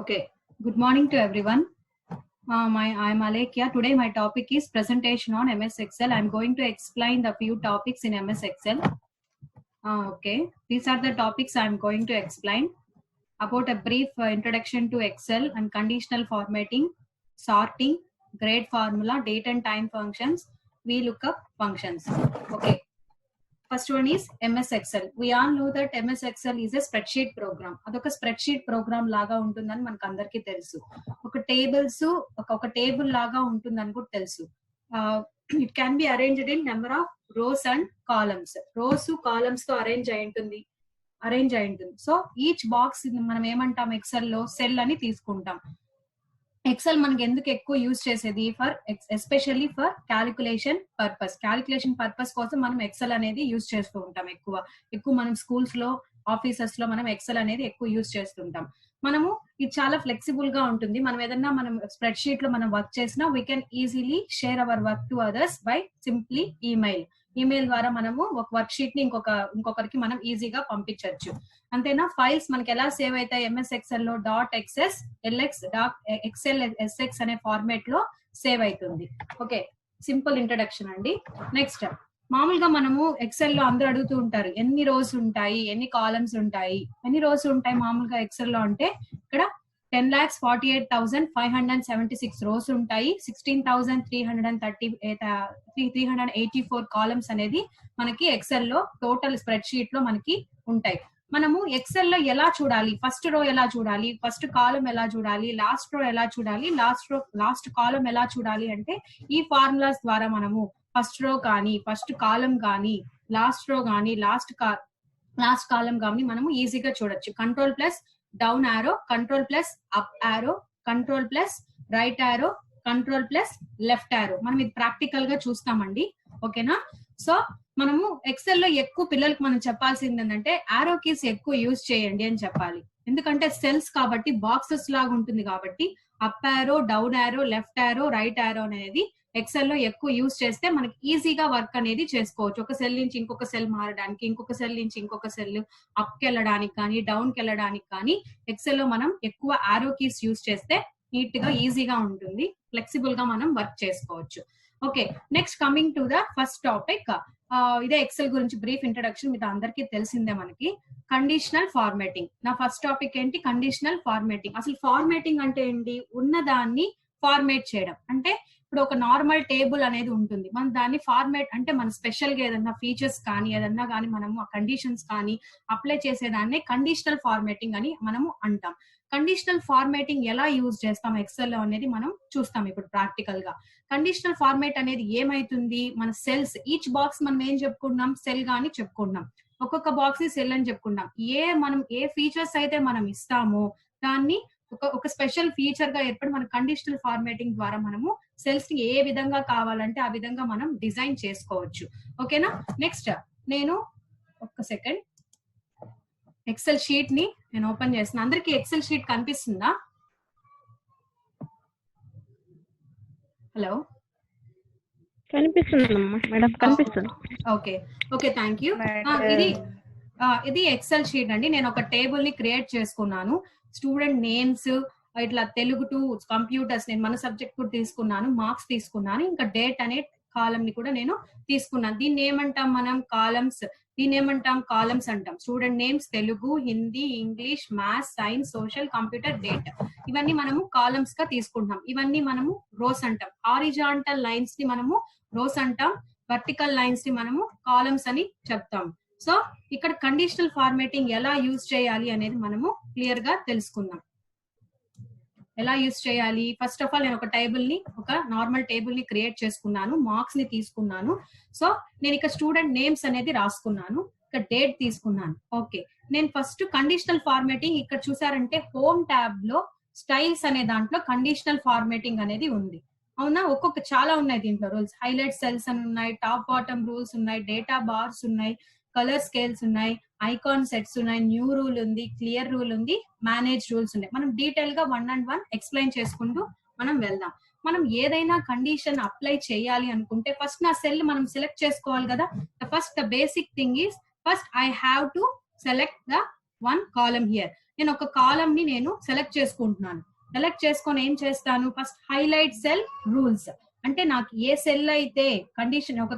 Okay. Good morning to everyone. I am Alekia. Today my topic is presentation on MS Excel. I am going to explain the few topics in MS Excel. Okay. These are the topics I am going to explain. About a brief introduction to Excel and conditional formatting, sorting, grade formula, date and time functions, VLOOKUP functions. Okay. First one is MS Excel. We all know that MS Excel is a spreadsheet program. అదొక spreadsheet programme లాగా ఉంటుందని మనకు అందరికీ తెలుసు. ఒక table లాగా ఉంటుందని కూడా తెలుసు. It can be arranged in number of rows and columns. Rows columns తో అరేంజ్ అయి ఉంటుంది. సో ఈచ్ బాక్స్ మనం ఏమంటాం ఎక్సెల్ లో సెల్ అని తీసుకుంటాం. ఎక్సెల్ మనకి ఎందుకు ఎక్కువ యూజ్ చేసేది ఎస్పెషల్లీ ఫర్ క్యాలిక్యులేషన్ పర్పస్ కోసం మనం ఎక్సెల్ అనేది యూజ్ చేస్తూ ఉంటాం. ఎక్కువ మనం స్కూల్స్ లో ఆఫీసెస్ లో మనం ఎక్సెల్ అనేది ఎక్కువ యూజ్ చేస్తుంటాం. మనము ఇది చాలా ఫ్లెక్సిబుల్ గా ఉంటుంది. మనం ఏదన్నా మనం స్ప్రెడ్ షీట్ లో మనం వర్క్ చేసినా we can easily share our work to others by simply email ద్వారా మనము ఒక వర్క్ షీట్ ని ఇంకొకరికి మనం ఈజీగా పంపించవచ్చు. అంతేనా? ఫైల్స్ మనకి ఎలా సేవ్ అవుతాయి ఎంఎస్ ఎక్సెల్ లో .xs lx .xl sx అనే ఫార్మేట్ లో సేవ్ అవుతుంది. ఓకే, సింపుల్ ఇంట్రడక్షన్ అండి. నెక్స్ట్, మామూలుగా మనము ఎక్సెల్ లో అందరూ అడుగుతూ ఉంటారు ఎన్ని రోస్ ఉంటాయి, ఎన్ని కాలమ్స్ ఉంటాయి, ఎన్ని రోస్ ఉంటాయి మామూలుగా ఎక్సెల్ లో అంటే ఇక్కడ 10,48,576 రోస్ ఉంటాయి. 16,384 కాలమ్స్ అనేది మనకి ఎక్సెల్ లో టోటల్ స్ప్రెడ్ షీట్ లో మనకి ఉంటాయి. మనము ఎక్సెల్ లో ఎలా చూడాలి, ఫస్ట్ రో ఎలా చూడాలి, ఫస్ట్ కాలం ఎలా చూడాలి, లాస్ట్ రో ఎలా చూడాలి, లాస్ట్ కాలం ఎలా చూడాలి అంటే ఈ ఫార్ములాస్ ద్వారా మనము ఫస్ట్ రో కానీ ఫస్ట్ కాలం కానీ లాస్ట్ రో కానీ లాస్ట్ కాలం కానీ మనము ఈజీగా చూడొచ్చు. Control plus down arrow, control plus up arrow, control plus right arrow, control plus left arrow. మనం ఇది ప్రాక్టికల్ గా చూస్తామండి. ఓకేనా? సో మనము ఎక్సెల్ లో ఎక్కువ పిల్లలకు మనం చెప్పాల్సింది ఏంటంటే యారో కీస్ ఎక్కువ యూజ్ చేయండి అని చెప్పాలి. ఎందుకంటే సెల్స్ కాబట్టి బాక్సెస్ లాగా ఉంటుంది కాబట్టి up arrow, down arrow, left arrow, right arrow అనేది ఎక్సెల్ లో ఎక్కువ యూజ్ చేస్తే మనకి ఈజీగా వర్క్ అనేది చేసుకోవచ్చు. ఒక సెల్ నుంచి ఇంకొక సెల్ మారడానికి, ఇంకొక సెల్ నుంచి ఇంకొక సెల్ అప్ కి వెళ్ళడానికి కానీ డౌన్ కి వెళ్ళడానికి కానీ ఎక్సెల్ లో మనం ఎక్కువ యారో కీస్ యూజ్ చేస్తే నీట్ గా ఈజీగా ఉంటుంది, ఫ్లెక్సిబుల్ గా మనం వర్క్ చేసుకోవచ్చు. Okay, next coming to the first topic. ఇదే ఎక్సెల్ గురించి బ్రీఫ్ ఇంట్రడక్షన్. మీద అందరికీ తెలిసిందే మనకి కండిషనల్ ఫార్మాటింగ్. నా ఫస్ట్ టాపిక్ ఏంటి? Conditional formatting. అసలు ఫార్మాటింగ్ అంటే ఏంటి? ఉన్నదాన్ని ఫార్మేట్ చేయడం. అంటే ఇప్పుడు ఒక నార్మల్ టేబుల్ అనేది ఉంటుంది, మనం దాన్ని ఫార్మేట్ అంటే మన స్పెషల్ గా ఏదన్నా ఫీచర్స్ కానీ ఏదన్నా కానీ మనము ఆ కండిషన్స్ కానీ అప్లై చేసేదాన్ని కండిషనల్ ఫార్మాటింగ్ అని మనము అంటాం. కండిషనల్ ఫార్మాటింగ్ ఎలా యూజ్ చేస్తాం ఎక్సెల్ లో అనేది మనం చూస్తాం ఇప్పుడు ప్రాక్టికల్ గా. కండిషనల్ ఫార్మాట్ అనేది ఏమైతుంది? మన సెల్స్, ఈచ్ బాక్స్ మనం ఏం చెప్పుకున్నాం? సెల్ గాని చెప్పుకున్నాం. ఒక్కొక్క బాక్స్ ని సెల్ అని చెప్పుకున్నాం. మనం ఏ ఫీచర్స్ అయితే మనం ఇస్తామో దాన్ని ఒక స్పెషల్ ఫీచర్ గా ఏర్పడి మన కండిషనల్ ఫార్మాటింగ్ ద్వారా మనము సెల్స్ ని ఏ విధంగా కావాలంటే ఆ విధంగా మనం డిజైన్ చేసుకోవచ్చు. ఓకేనా? నెక్స్ట్, నేను ఒక్క సెకండ్ ఎక్సెల్ షీట్ ని నేను ఓపెన్ చేస్తున్నా. అందరికి ఎక్సెల్ షీట్ కనిపిస్తుందా? హలో, కనిపిస్తుందమ్మా మేడం, కనిపిస్తుంది. Okay, thank you. ఇది ఎక్సెల్ షీట్ అండి. నేను ఒక టేబుల్ ని క్రియేట్ చేసుకున్నాను. స్టూడెంట్ నేమ్స్, ఇట్లా తెలుగు టు కంప్యూటర్స్, నేను మన సబ్జెక్ట్ కూడా తీసుకున్నాను, మార్క్స్ తీసుకున్నాను, ఇంకా డేట్ అనే కాలం ని కూడా నేను తీసుకున్నాను. దీన్ని ఏమంటాం మనం? కాలమ్స్. దీన్ని ఏమంటాం? కాలమ్స్ అంటాం. Student names Telugu, Hindi, English, maths, science, social, computer, date, ఇవన్నీ మనము కాలమ్స్ గా తీసుకుంటాం. ఇవన్నీ మనము రోస్ అంటాం. హారిజాంటల్ లైన్స్ ని మనము రోస్ అంటాం, వర్టికల్ లైన్స్ ని మనము కాలమ్స్ అని చెప్తాం. సో ఇక్కడ కండిషనల్ ఫార్మాటింగ్ ఎలా యూజ్ చేయాలి అనేది మనము క్లియర్ గా తెలుసుకుందాం. ఎలా యూజ్ చేయాలి? ఫస్ట్ ఆఫ్ ఆల్ నేను ఒక నార్మల్ టేబుల్ ని క్రియేట్ చేసుకున్నాను, మార్క్స్ ని తీసుకున్నాను. సో నేను ఇక్కడ స్టూడెంట్ నేమ్స్ అనేది రాసుకున్నాను, ఇక్కడ డేట్ తీసుకున్నాను. ఓకే, నేను ఫస్ట్ కండిషనల్ ఫార్మాటింగ్ ఇక్కడ చూసారంటే హోమ్ ట్యాబ్ లో స్టైల్స్ అనే దాంట్లో కండిషనల్ ఫార్మాటింగ్ అనేది ఉంది. అవునా? చాలా ఉన్నాయి దీంట్లో రూల్స్. హైలైట్ సెల్స్ అని ఉన్నాయి, టాప్ బాటమ్ రూల్స్ ఉన్నాయి, డేటా బార్స్ ఉన్నాయి, కలర్ స్కేల్స్ ఉన్నాయి, ఐకాన్ సెట్స్ ఉన్నాయి, న్యూ రూల్ ఉంది, క్లియర్ రూల్ ఉంది, మేనేజ్ రూల్స్ ఉన్నాయి. మనం డీటెయిల్ గా 1 and 1 ఎక్స్ప్లెయిన్ చేసుకుంటూ మనం వెళ్దాం. మనం ఏదైనా కండిషన్ అప్లై చేయాలి అనుకుంటే ఫస్ట్ నా సెల్ మనం సెలెక్ట్ చేసుకోవాలి కదా. The basic thing is first I have to select the one column here. నేను ఒక కాలమ్ ని నేను సెలెక్ట్ చేసుకుంటున్నాను. సెలెక్ట్ చేసుకొని ఏం చేస్తాను, ఫస్ట్ హైలైట్ సెల్ రూల్స్. అంటే నాకు ఏ సెల్ అయితే కండిషన్ ఒక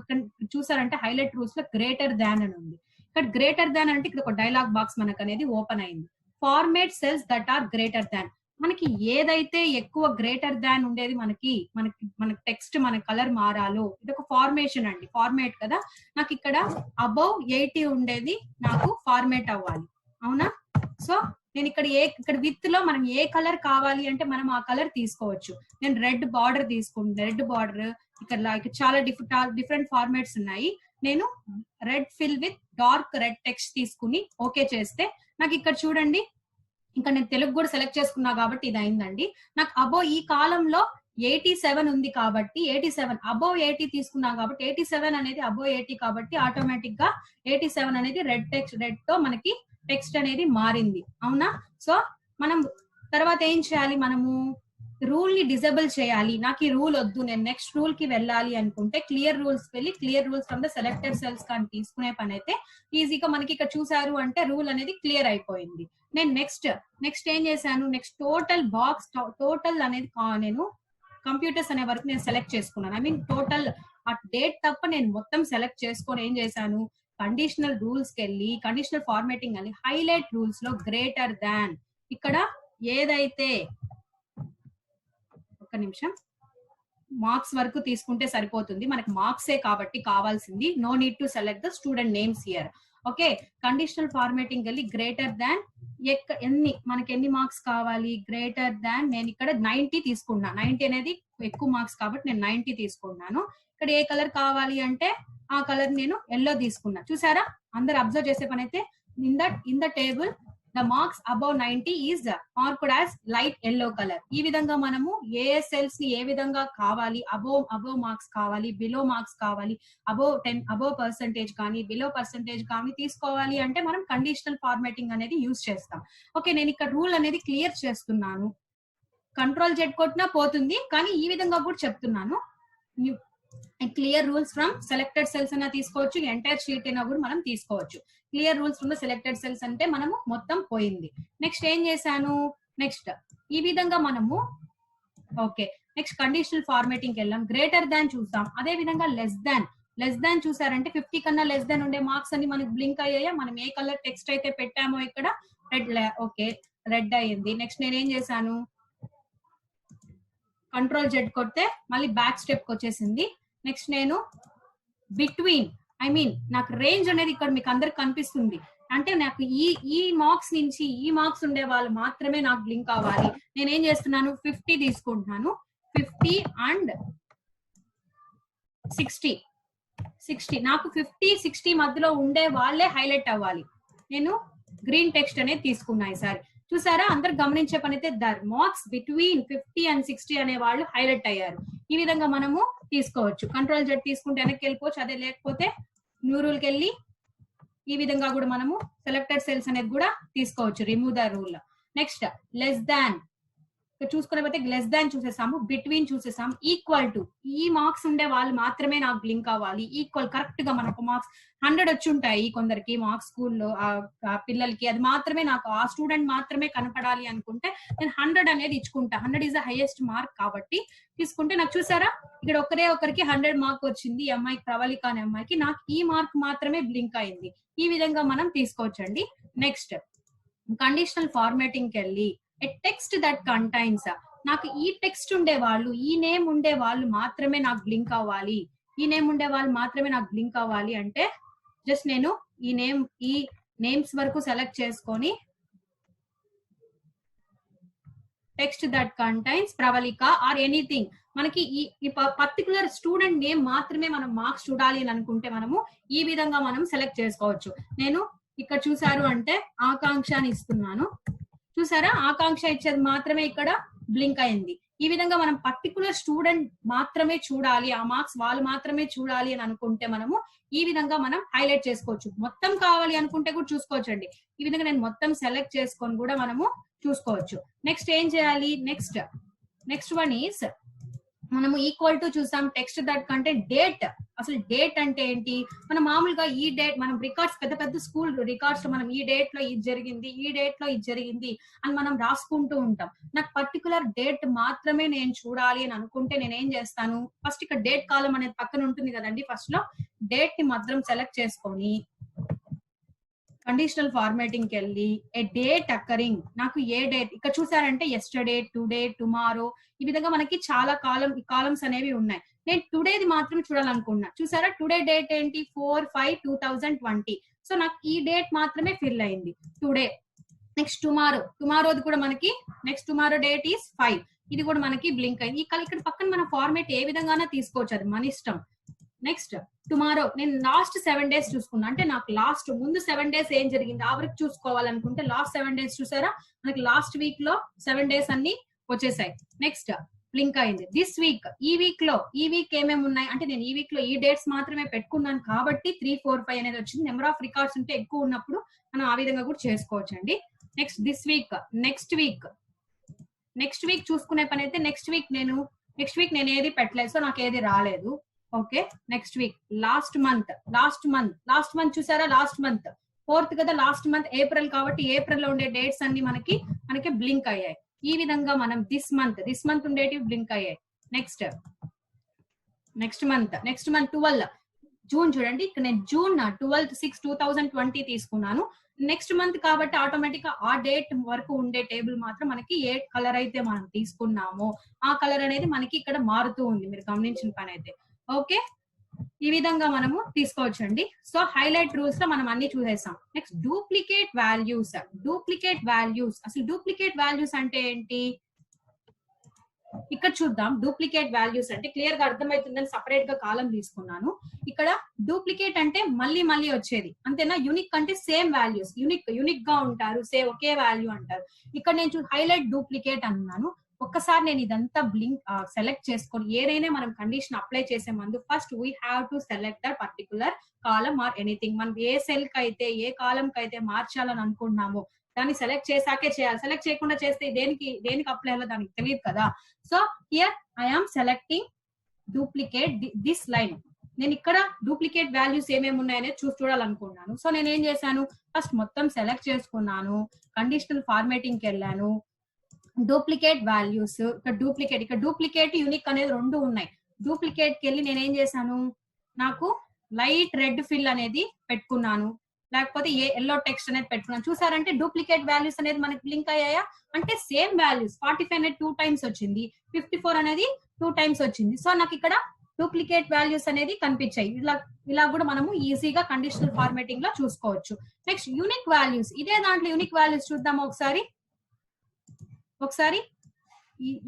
చూసారంటే హైలైట్ రూల్స్ లో గ్రేటర్ దాన్ అని ఉంది. ఇక్కడ గ్రేటర్ దాన్ అంటే ఇక్కడ ఒక డైలాగ్ బాక్స్ మనకు అనేది ఓపెన్ అయింది. Format cells that are greater than. మనకి ఏదైతే ఎక్కువ గ్రేటర్ దాన్ ఉండేది మన టెక్స్ట్ మన కలర్ మారాలో ఇది ఒక ఫార్మేషన్ అండి, ఫార్మేట్ కదా. నాకు ఇక్కడ అబౌవ్ 80 ఉండేది నాకు ఫార్మేట్ అవ్వాలి, అవునా. సో నేను ఇక్కడ విత్ లో మనం ఏ కలర్ కావాలి అంటే మనం ఆ కలర్ తీసుకోవచ్చు. నేను రెడ్ బార్డర్ తీసుకుంటాను. రెడ్ బార్డర్ ఇక్కడ చాలా డిఫరెంట్ ఫార్మాట్స్ ఉన్నాయి. నేను red fill with dark red text తీసుకుని ఓకే చేస్తే నాకు ఇక్కడ చూడండి, ఇంకా నేను తెలుగు కూడా సెలెక్ట్ చేసుకున్నా కాబట్టి ఇది అయిందండి. నాకు అబో ఈ కాలంలో 87 ఉంది కాబట్టి 87 అబోవ్ 80 తీసుకున్నాం కాబట్టి 87 అనేది అబోవ్ 80 కాబట్టి ఆటోమేటిక్ గా 87 అనేది రెడ్ తో మనకి టెక్స్ట్ అనేది మారింది, అవునా. సో మనం తర్వాత ఏం చేయాలి, మనము రూల్ ని డిజేబుల్ చేయాలి. నాకు ఈ రూల్ వద్దు, నేను నెక్స్ట్ రూల్ కి వెళ్ళాలి అనుకుంటే క్లియర్ రూల్స్ వెళ్ళి clear rules from the selected cells కానీ తీసుకునే పని అయితే ఈజీగా మనకి ఇక్కడ చూసారు అంటే రూల్ అనేది క్లియర్ అయిపోయింది. నేను నెక్స్ట్ ఏం చేశాను, నెక్స్ట్ టోటల్ బాక్స్ టోటల్ అనేది నేను కంప్యూటర్స్ అనే వరకు నేను సెలెక్ట్ చేసుకున్నాను. ఐ మీన్ టోటల్ ఆ డేట్ తప్ప నేను మొత్తం సెలెక్ట్ చేసుకొని ఏం చేశాను, కండిషనల్ రూల్స్ కి వెళ్ళి కండిషనల్ ఫార్మాటింగ్ అని హైలైట్ రూల్స్ లో గ్రేటర్ దాన్ ఇక్కడ ఏదైతే ఒక్క నిమిషం మార్క్స్ వరకు తీసుకుంటే సరిపోతుంది. మనకి మార్క్సే కాబట్టి కావాల్సింది. No need to select the student names here. Okay, conditional formatting వెళ్ళి గ్రేటర్ దాన్ మనకి ఎన్ని మార్క్స్ కావాలి, గ్రేటర్ దాన్ నేను ఇక్కడ 90 తీసుకున్నా. 90 అనేది ఎక్కువ మార్క్స్ కాబట్టి నేను 90 తీసుకున్నాను. ఇక్కడ ఏ కలర్ కావాలి అంటే ఆ కలర్ నేను ఎల్లో తీసుకున్నా. చూసారా, అందరు అబ్జర్వ్ చేసే పని అయితే in the table the marks above 90 is marked as light yellow colour. ఈ విధంగా మనము ఏ సెల్స్ ని ఏ విధంగా కావాలి, అబోవ్ మార్క్స్ కావాలి, బిలో మార్క్స్ కావాలి, అబోవ్ పర్సెంటేజ్ కానీ బిలో పర్సెంటేజ్ కానీ తీసుకోవాలి అంటే మనం కండిషనల్ ఫార్మాటింగ్ అనేది యూజ్ చేస్తాం. ఓకే, నేను ఇక్కడ రూల్ అనేది క్లియర్ చేస్తున్నాను. కంట్రోల్ జెడ్ కొట్టినా పోతుంది, కానీ ఈ విధంగా కూడా చెప్తున్నాను. Clear rules from selected cells అన్నా తీసుకోవచ్చు, ఎంటైర్ షీట్ అయినా కూడా మనం తీసుకోవచ్చు. Clear rules from the selected cells అంటే మనము మొత్తం పోయింది. నెక్స్ట్ ఏం చేశాను, నెక్స్ట్ ఈ విధంగా మనము ఓకే నెక్స్ట్ కండిషనల్ ఫార్మాటింగ్ కి వెళ్ళాం. గ్రేటర్ దాన్ చూసాం, అదే విధంగా లెస్ దాన్ చూసారంటే 50 కన్నా లెస్ దాన్ ఉండే మార్క్స్ అన్ని మనకి బ్లింక్ అయ్యాయా. మనం ఏ కలర్ టెక్స్ట్ అయితే పెట్టామో ఇక్కడ రెడ్ అయ్యింది. నెక్స్ట్ నేనేం చేశాను, కంట్రోల్ జెడ్ కొడితే మళ్ళీ బ్యాక్ స్టెప్ కి వచ్చేసింది. నెక్స్ట్ నేను బిట్వీన్ నాకు రేంజ్ అనేది ఇక్కడ మీకు అందరికి కనిపిస్తుంది. అంటే నాకు ఈ మార్క్స్ నుంచి ఈ మార్క్స్ ఉండే వాళ్ళు మాత్రమే నాకు బ్లింక్ అవ్వాలి. నేనేం చేస్తున్నాను, 50 తీసుకుంటున్నాను. 50 అండ్ 60 నాకు 50-60 మధ్యలో ఉండే వాళ్ళే హైలైట్ అవ్వాలి. నేను గ్రీన్ టెక్స్ట్ అనేది తీసుకున్నా ఈసారి. చూసారా, అందరు గమనించే పని అయితే మార్క్స్ బిట్వీన్ 50 and 60 అనే వాళ్ళు హైలైట్ అయ్యారు. ఈ విధంగా మనము తీసుకోవచ్చు. కంట్రోల్ జెడ్ తీసుకుంటే వెనక్కి వెళ్ళిపోవచ్చు, అదే లేకపోతే న్యూ రూల్ కి వెళ్ళి ఈ విధంగా కూడా మనము సెలెక్టెడ్ సెల్స్ అనేది కూడా తీసుకోవచ్చు, remove the rule. Next less than చూసుకునేపోతే లెస్ దాన్ చూసేసాము, బిట్వీన్ చూసేసాము, ఈక్వల్ టు ఈ మార్క్స్ ఉండే వాళ్ళు మాత్రమే నాకు బ్లింక్ అవ్వాలి. ఈక్వల్ కరెక్ట్ గా మనకు మార్క్స్ 100 వచ్చి ఉంటాయి కొందరికి మార్క్స్ స్కూల్లో పిల్లలకి, అది మాత్రమే నాకు ఆ స్టూడెంట్ మాత్రమే కనపడాలి అనుకుంటే నేను 100 అనేది ఇచ్చుకుంటా. 100 ఈజ్ ద హైయెస్ట్ మార్క్ కాబట్టి తీసుకుంటే నాకు చూసారా ఇక్కడ ఒకరికి 100 మార్క్ వచ్చింది. ఈ అమ్మాయికి ప్రవళిక అనే అమ్మాయికి నాకు ఈ మార్క్ మాత్రమే బ్లింక్ అయింది. ఈ విధంగా మనం తీసుకోవచ్చండి. నెక్స్ట్ కండిషనల్ ఫార్మాటింగ్ కి వెళ్ళి టెక్స్ట్ దట్ కంటైన్స్ నాకు ఈ టెక్స్ట్ ఉండే వాళ్ళు ఈ నేమ్ ఉండే వాళ్ళు మాత్రమే నాకు బ్లింక్ అవ్వాలి. ఈ నేమ్ ఉండే వాళ్ళు మాత్రమే నాకు బ్లింక్ అవ్వాలి అంటే జస్ట్ నేను ఈ నేమ్స్ వరకు సెలెక్ట్ చేసుకొని text that contains Pravallika or anything మనకి ఈ పర్టికులర్ స్టూడెంట్ నేమ్ మాత్రమే మనం మార్క్స్ చూడాలి అని అనుకుంటే మనము ఈ విధంగా మనం సెలెక్ట్ చేసుకోవచ్చు. నేను ఇక్కడ చూసారు అంటే ఆకాంక్ష అని ఇస్తున్నాను. చూసారా, ఆకాంక్ష ఇచ్చేది మాత్రమే ఇక్కడ బ్లింక్ అయింది. ఈ విధంగా మనం పర్టికులర్ స్టూడెంట్ మాత్రమే చూడాలి, ఆ మార్క్స్ వాళ్ళు మాత్రమే చూడాలి అని అనుకుంటే మనము ఈ విధంగా మనం హైలైట్ చేసుకోవచ్చు. మొత్తం కావాలి అనుకుంటే కూడా చూసుకోవచ్చు అండి. ఈ విధంగా నేను మొత్తం సెలెక్ట్ చేసుకొని కూడా మనము చూసుకోవచ్చు. నెక్స్ట్ ఏం చేయాలి, నెక్స్ట్ వన్ ఈస్ మనము ఈక్వల్ టు చూసాం టెక్స్ట్ దట్ కంటే డేట్ అసలు డేట్ అంటే ఏంటి? మనం మామూలుగా ఈ డేట్ మనం రికార్డ్స్ పెద్ద పెద్ద స్కూల్ రికార్డ్స్ లో మనం ఈ డేట్ లో ఇది జరిగింది, ఈ డేట్ లో ఇది జరిగింది అని మనం రాసుకుంటూ ఉంటాం. నాకు పర్టికులర్ డేట్ మాత్రమే నేను చూడాలి అని అనుకుంటే నేను ఏం చేస్తాను, ఫస్ట్ ఇక్కడ డేట్ కాలం అనేది పక్కన ఉంటుంది కదండి, ఫస్ట్ లో డేట్ ని మాత్రం సెలెక్ట్ చేసుకొని కండిషనల్ ఫార్మాటింగ్ కి వెళ్ళి ఏ డేట్ అక్కరింగ్, నాకు ఏ డేట్ ఇక్కడ చూసారంటే ఎస్టర్డే, టుడే, టుమారో, ఈ విధంగా మనకి చాలా కాలమ్స్ అనేవి ఉన్నాయి. నేను టుడేది మాత్రం చూడాలనుకున్నా. చూసారా టుడే డేట్ ఏంటి 4/5/2020. సో నాకు ఈ డేట్ మాత్రమే ఫిల్ అయింది టుడే. నెక్స్ట్ టుమారోది కూడా మనకి నెక్స్ట్ టుమారో డేట్ ఈస్ 5, ఇది కూడా మనకి బ్లింక్ అయింది. ఇక్కడ పక్కన మన ఫార్మేట్ ఏ విధంగా తీసుకోవచ్చు, అది మన ఇష్టం. నెక్స్ట్ టుమారో నేను లాస్ట్ 7 days చూసుకున్నా, అంటే నాకు లాస్ట్ ముందు 7 days ఏం జరిగింది ఆ వరకు చూసుకోవాలనుకుంటే లాస్ట్ 7 days చూసారా మనకి లాస్ట్ వీక్ లో 7 days అన్ని వచ్చేసాయి. నెక్స్ట్ బ్లింక్ అయింది. దిస్ వీక్, ఈ వీక్ ఏమేమి ఉన్నాయి అంటే నేను ఈ వీక్ లో ఈ డేట్స్ మాత్రమే పెట్టుకున్నాను కాబట్టి 3, 4, 5 అనేది వచ్చింది. నెంబర్ ఆఫ్ రికార్డ్స్ ఉంటే ఎక్కువ ఉన్నప్పుడు మనం ఆ విధంగా కూడా చేసుకోవచ్చు అండి. Next this week, next week చూసుకునే పని అయితే నెక్స్ట్ వీక్ నేను ఏది పెట్టలేదు, సో నాకు ఏది రాలేదు. Okay, next week, last month చూసారా లాస్ట్ మంత్ 4th కదా, లాస్ట్ మంత్ ఏప్రిల్ కాబట్టి ఏప్రిల్ లో ఉండే డేట్స్ అన్ని మనకి బ్లింక్ అయ్యాయి. ఈ విధంగా మనం దిస్ మంత్ ఉండేటివి బ్లింక్ అయ్యాయి. నెక్స్ట్ మంత్ 12 జూన్ చూడండి, ఇక్కడ నేను జూన్ 12/6/2020 తీసుకున్నాను. నెక్స్ట్ మంత్ కాబట్టి ఆటోమేటిక్ గా ఆ డేట్ వరకు ఉండే టేబుల్ మాత్రం మనకి ఏ కలర్ అయితే మనం తీసుకున్నామో ఆ కలర్ అనేది మనకి ఇక్కడ మారుతూ ఉంది, మీరు గమనించిన పని అయితే. ఓకే, ఈ విధంగా మనము తీసుకోవచ్చు అండి. సో హైలైట్ రూల్స్ లో మనం అన్ని చూసేసాం. Next duplicate values. అసలు డూప్లికేట్ వాల్యూస్ అంటే ఏంటి ఇక్కడ చూద్దాం. డూప్లికేట్ వాల్యూస్ అంటే క్లియర్ గా అర్థమవుతుందని సపరేట్ గా కాలం తీసుకున్నాను. ఇక్కడ డూప్లికేట్ అంటే మళ్ళీ వచ్చేది అంతేనా. యూనిక్ అంటే సేమ్ వాల్యూస్, యూనిక్ గా ఉంటారు, ఒకే వాల్యూ అంటారు. ఇక్కడ నేను హైలైట్ డూప్లికేట్ అన్నాను. ఒక్కసారి నేను ఇదంతా సెలెక్ట్ చేసుకొని ఏదైనా మనం కండిషన్ అప్లై చేసే ముందు first we have to select that particular column or anything. మనం ఏ సెల్ కి అయితే ఏ కాలం కి అయితే మార్చాలని అనుకుంటున్నామో దాన్ని సెలెక్ట్ చేసాకే చేయాలి. సెలెక్ట్ చేయకుండా చేస్తే దేనికి అప్లై అవ్వాలో దానికి తెలియదు కదా. So here I am selecting duplicate this line. నేను ఇక్కడ డూప్లికేట్ వాల్యూస్ ఏమేమి ఉన్నాయనే చూడాలనుకున్నాను. సో నేను ఏం చేశాను, ఫస్ట్ మొత్తం సెలెక్ట్ చేసుకున్నాను, కండిషనల్ ఫార్మేటింగ్ కి వెళ్ళాను, డూప్లికేట్ వాల్యూస్, ఇక్కడ డూప్లికేట్ యూనిక్ అనేది 2 ఉన్నాయి. డూప్లికేట్ కి వెళ్ళి నేను ఏం చేశాను, నాకు లైట్ రెడ్ ఫిల్ అనేది పెట్టుకున్నాను, లేకపోతే ఎల్లో టెక్స్ట్ అనేది పెట్టుకున్నాను. చూసారంటే డూప్లికేట్ వాల్యూస్ అనేది మనకి లింక్ అయ్యాయా అంటే సేమ్ వాల్యూస్ 45 అనేది 2 times వచ్చింది, 54 అనేది 2 times వచ్చింది. సో నాకు ఇక్కడ డూప్లికేట్ వాల్యూస్ అనేది కనిపించాయి. ఇలా కూడా మనము ఈజీగా కండిషనల్ ఫార్మేటింగ్ లో చూసుకోవచ్చు. Next unique values. ఇదే దాంట్లో యూనిక్ వాల్యూస్ చూద్దాము ఒకసారి.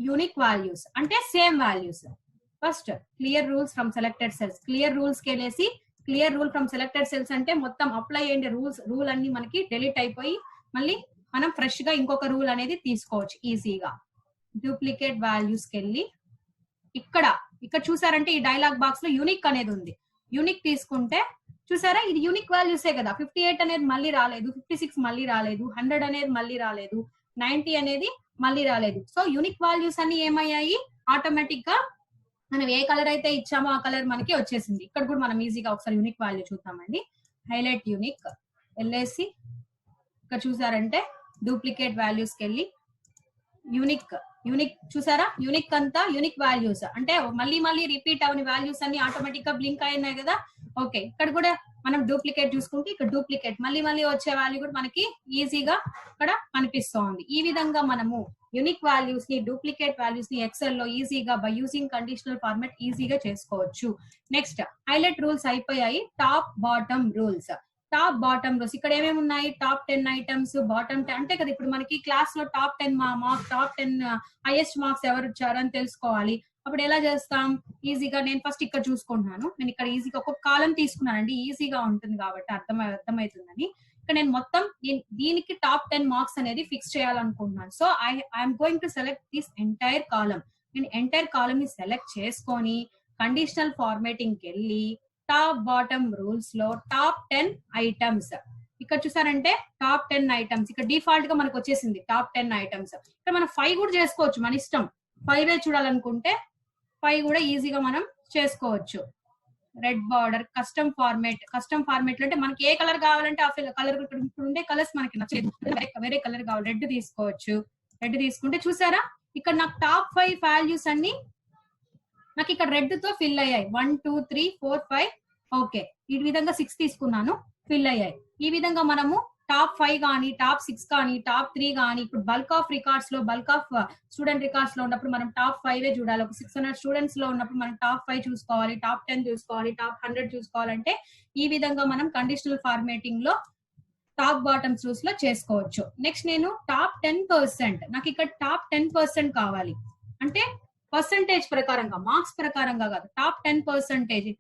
యూనిక్ వాల్యూస్ అంటే same values. First clear rules from selected cells. Clear rules కి వెళ్ళేసి clear rule from selected cells అంటే మొత్తం అప్లై అయ్యే రూల్ అన్ని మనకి డిలీట్ అయిపోయి మళ్ళీ మనం ఫ్రెష్ గా ఇంకొక రూల్ అనేది తీసుకోవచ్చు ఈజీగా. డూప్లికేట్ వాల్యూస్ కి వెళ్ళి ఇక్కడ చూసారంటే ఈ డైలాగ్ బాక్స్ లో యూనిక్ అనేది ఉంది. యూనిక్ తీసుకుంటే చూసారా ఇది యూనిక్ వాల్యూసే కదా. 58 అనేది మళ్ళీ రాలేదు, 56 మళ్ళీ రాలేదు, 100 అనేది మళ్ళీ రాలేదు, 90 అనేది మళ్ళీ రాలేదు. సో యూనిక్ వాల్యూస్ అన్ని ఏమయ్యాయి, ఆటోమేటిక్ గా మనం ఏ కలర్ అయితే ఇచ్చామో ఆ కలర్ మనకి వచ్చేసింది. ఇక్కడ కూడా మనం ఈజీగా ఒకసారి యూనిక్ వాల్యూ చూద్దామండి. హైలైట్ యూనిక్ వెళ్ళేసి ఇక్కడ చూసారంటే డూప్లికేట్ వాల్యూస్ కి వెళ్ళి యూనిక్ చూసారా, యూనిక్ అంతా యూనిక్ వాల్యూస్ అంటే మళ్ళీ రిపీట్ అవని వాల్యూస్ అన్ని ఆటోమేటిక్ గా బ్లింక్ అయినాయి కదా. ఓకే, ఇక్కడ కూడా మనం డూప్లికేట్ చూసుకుంటే ఇక్కడ డూప్లికేట్ మళ్ళీ వచ్చే వాల్యూ కూడా మనకి ఈజీగా ఇక్కడ కనిపిస్తోంది. ఈ విధంగా మనము యూనిక్ వాల్యూస్ ని డూప్లికేట్ వాల్యూస్ ని ఎక్సెల్ లో ఈజీగా బై యూజింగ్ కండిషనల్ ఫార్మాట్ ఈజీగా చేసుకోవచ్చు. నెక్స్ట్ హైలైట్ రూల్స్ అయిపోయాయి. Top bottom rules. ఇక్కడ ఏమేమి ఉన్నాయి, టాప్ 10 ఐటమ్స్, బాటమ్ 10 అంటే కదా. ఇప్పుడు మనకి క్లాస్ లో top 10 marks, top 10 highest marks ఎవరు ఇచ్చారని తెలుసుకోవాలి. అప్పుడు ఎలా చేస్తాం, ఈజీగా నేను ఫస్ట్ ఇక్కడ చూసుకుంటున్నాను. నేను ఇక్కడ ఈజీగా ఒక కాలం తీసుకున్నానండి, ఈజీగా ఉంటుంది కాబట్టి అర్థమవుతుందని. ఇక్కడ నేను మొత్తం దీనికి టాప్ 10 మార్క్స్ అనేది ఫిక్స్ చేయాలనుకుంటున్నాను. So I'm going to select this entire column. నేను ఎంటైర్ కాలం ని సెలెక్ట్ చేసుకొని కండిషనల్ ఫార్మేటింగ్ కి వెళ్ళి టాప్ బాటమ్ రూల్స్ లో టాప్ 10 ఐటమ్స్ ఇక్కడ చూసారంటే టాప్ 10 ఐటమ్స్ ఇక్కడ డిఫాల్ట్ గా మనకు వచ్చేసింది టాప్ 10 ఐటమ్స్. ఇక్కడ మనం 5 కూడా చేసుకోవచ్చు, మన ఇష్టం. 5 చూడాలనుకుంటే 5 కూడా ఈజీగా మనం చేసుకోవచ్చు. Red border, custom format. Custom format అంటే మనకి ఏ కలర్ కావాలంటే ఆ కలర్, ఇప్పుడు ఉండే కలర్స్ మనకి నచ్చలేదు, వేరే కలర్ కావాలి, రెడ్ తీసుకోవచ్చు. రెడ్ తీసుకుంటే చూసారా ఇక్కడ నాకు టాప్ 5 వాల్యూస్ అన్ని నాకు ఇక్కడ రెడ్ తో ఫిల్ అయ్యాయి. 1 2 3 4 5 ఓకే, ఈ విధంగా 6 తీసుకున్నాను, ఫిల్ అయ్యాయి. ఈ విధంగా మనము టాప్ 5 కానీ టాప్ 6 కానీ టాప్ 3 కానీ, ఇప్పుడు బల్క్ ఆఫ్ రికార్డ్స్ లో, బల్క్ ఆఫ్ స్టూడెంట్ రికార్డ్స్ లో ఉన్నప్పుడు మనం టాప్ 5 చూడాలి. ఒక 600 స్టూడెంట్స్ లో ఉన్నప్పుడు మనం టాప్ 5 చూసుకోవాలి, టాప్ 10 చూసుకోవాలి, టాప్ 100 చూసుకోవాలంటే ఈ విధంగా మనం కండిషనల్ ఫార్మేటింగ్ లో టాప్ బాటమ్స్ రూల్స్ లో చేసుకోవచ్చు. నెక్స్ట్ నేను టాప్ 10%, నాకు ఇక్కడ టాప్ 10% కావాలి అంటే పర్సంటేజ్ ప్రకారంగా, మార్క్స్ ప్రకారంగా కాదు, టాప్ 10%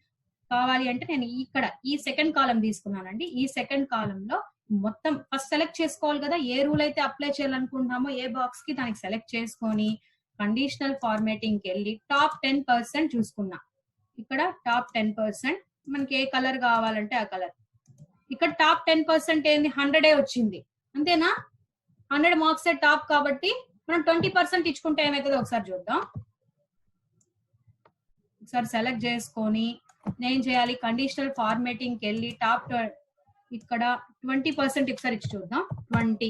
కావాలి అంటే నేను ఇక్కడ ఈ సెకండ్ కాలం తీసుకున్నానండి. ఈ సెకండ్ కాలంలో మొత్తం ఫస్ట్ సెలెక్ట్ చేసుకోవాలి కదా, ఏ రూల్ అయితే అప్లై చేయాలనుకుంటున్నామో ఏ బాక్స్ కి దానికి సెలెక్ట్ చేసుకొని కండిషనల్ ఫార్మేటింగ్ కి వెళ్ళి టాప్ 10% చూసుకున్నా. ఇక్కడ టాప్ 10% మనకి ఏ కలర్ కావాలంటే ఆ కలర్. ఇక్కడ టాప్ 10% ఏంది, 100 వచ్చింది అంతేనా, 100 మార్క్స్ టాప్ కాబట్టి మనం 20% ఇచ్చుకుంటే ఏమవుతుందో ఒకసారి చూద్దాం. ఒకసారి సెలెక్ట్ చేసుకొని నేను చేయాలి, కండిషనల్ ఫార్మేటింగ్ కి వెళ్ళి టాప్ ఇక్కడ 20% ఒకసారి ఇచ్చి చూద్దాం. 20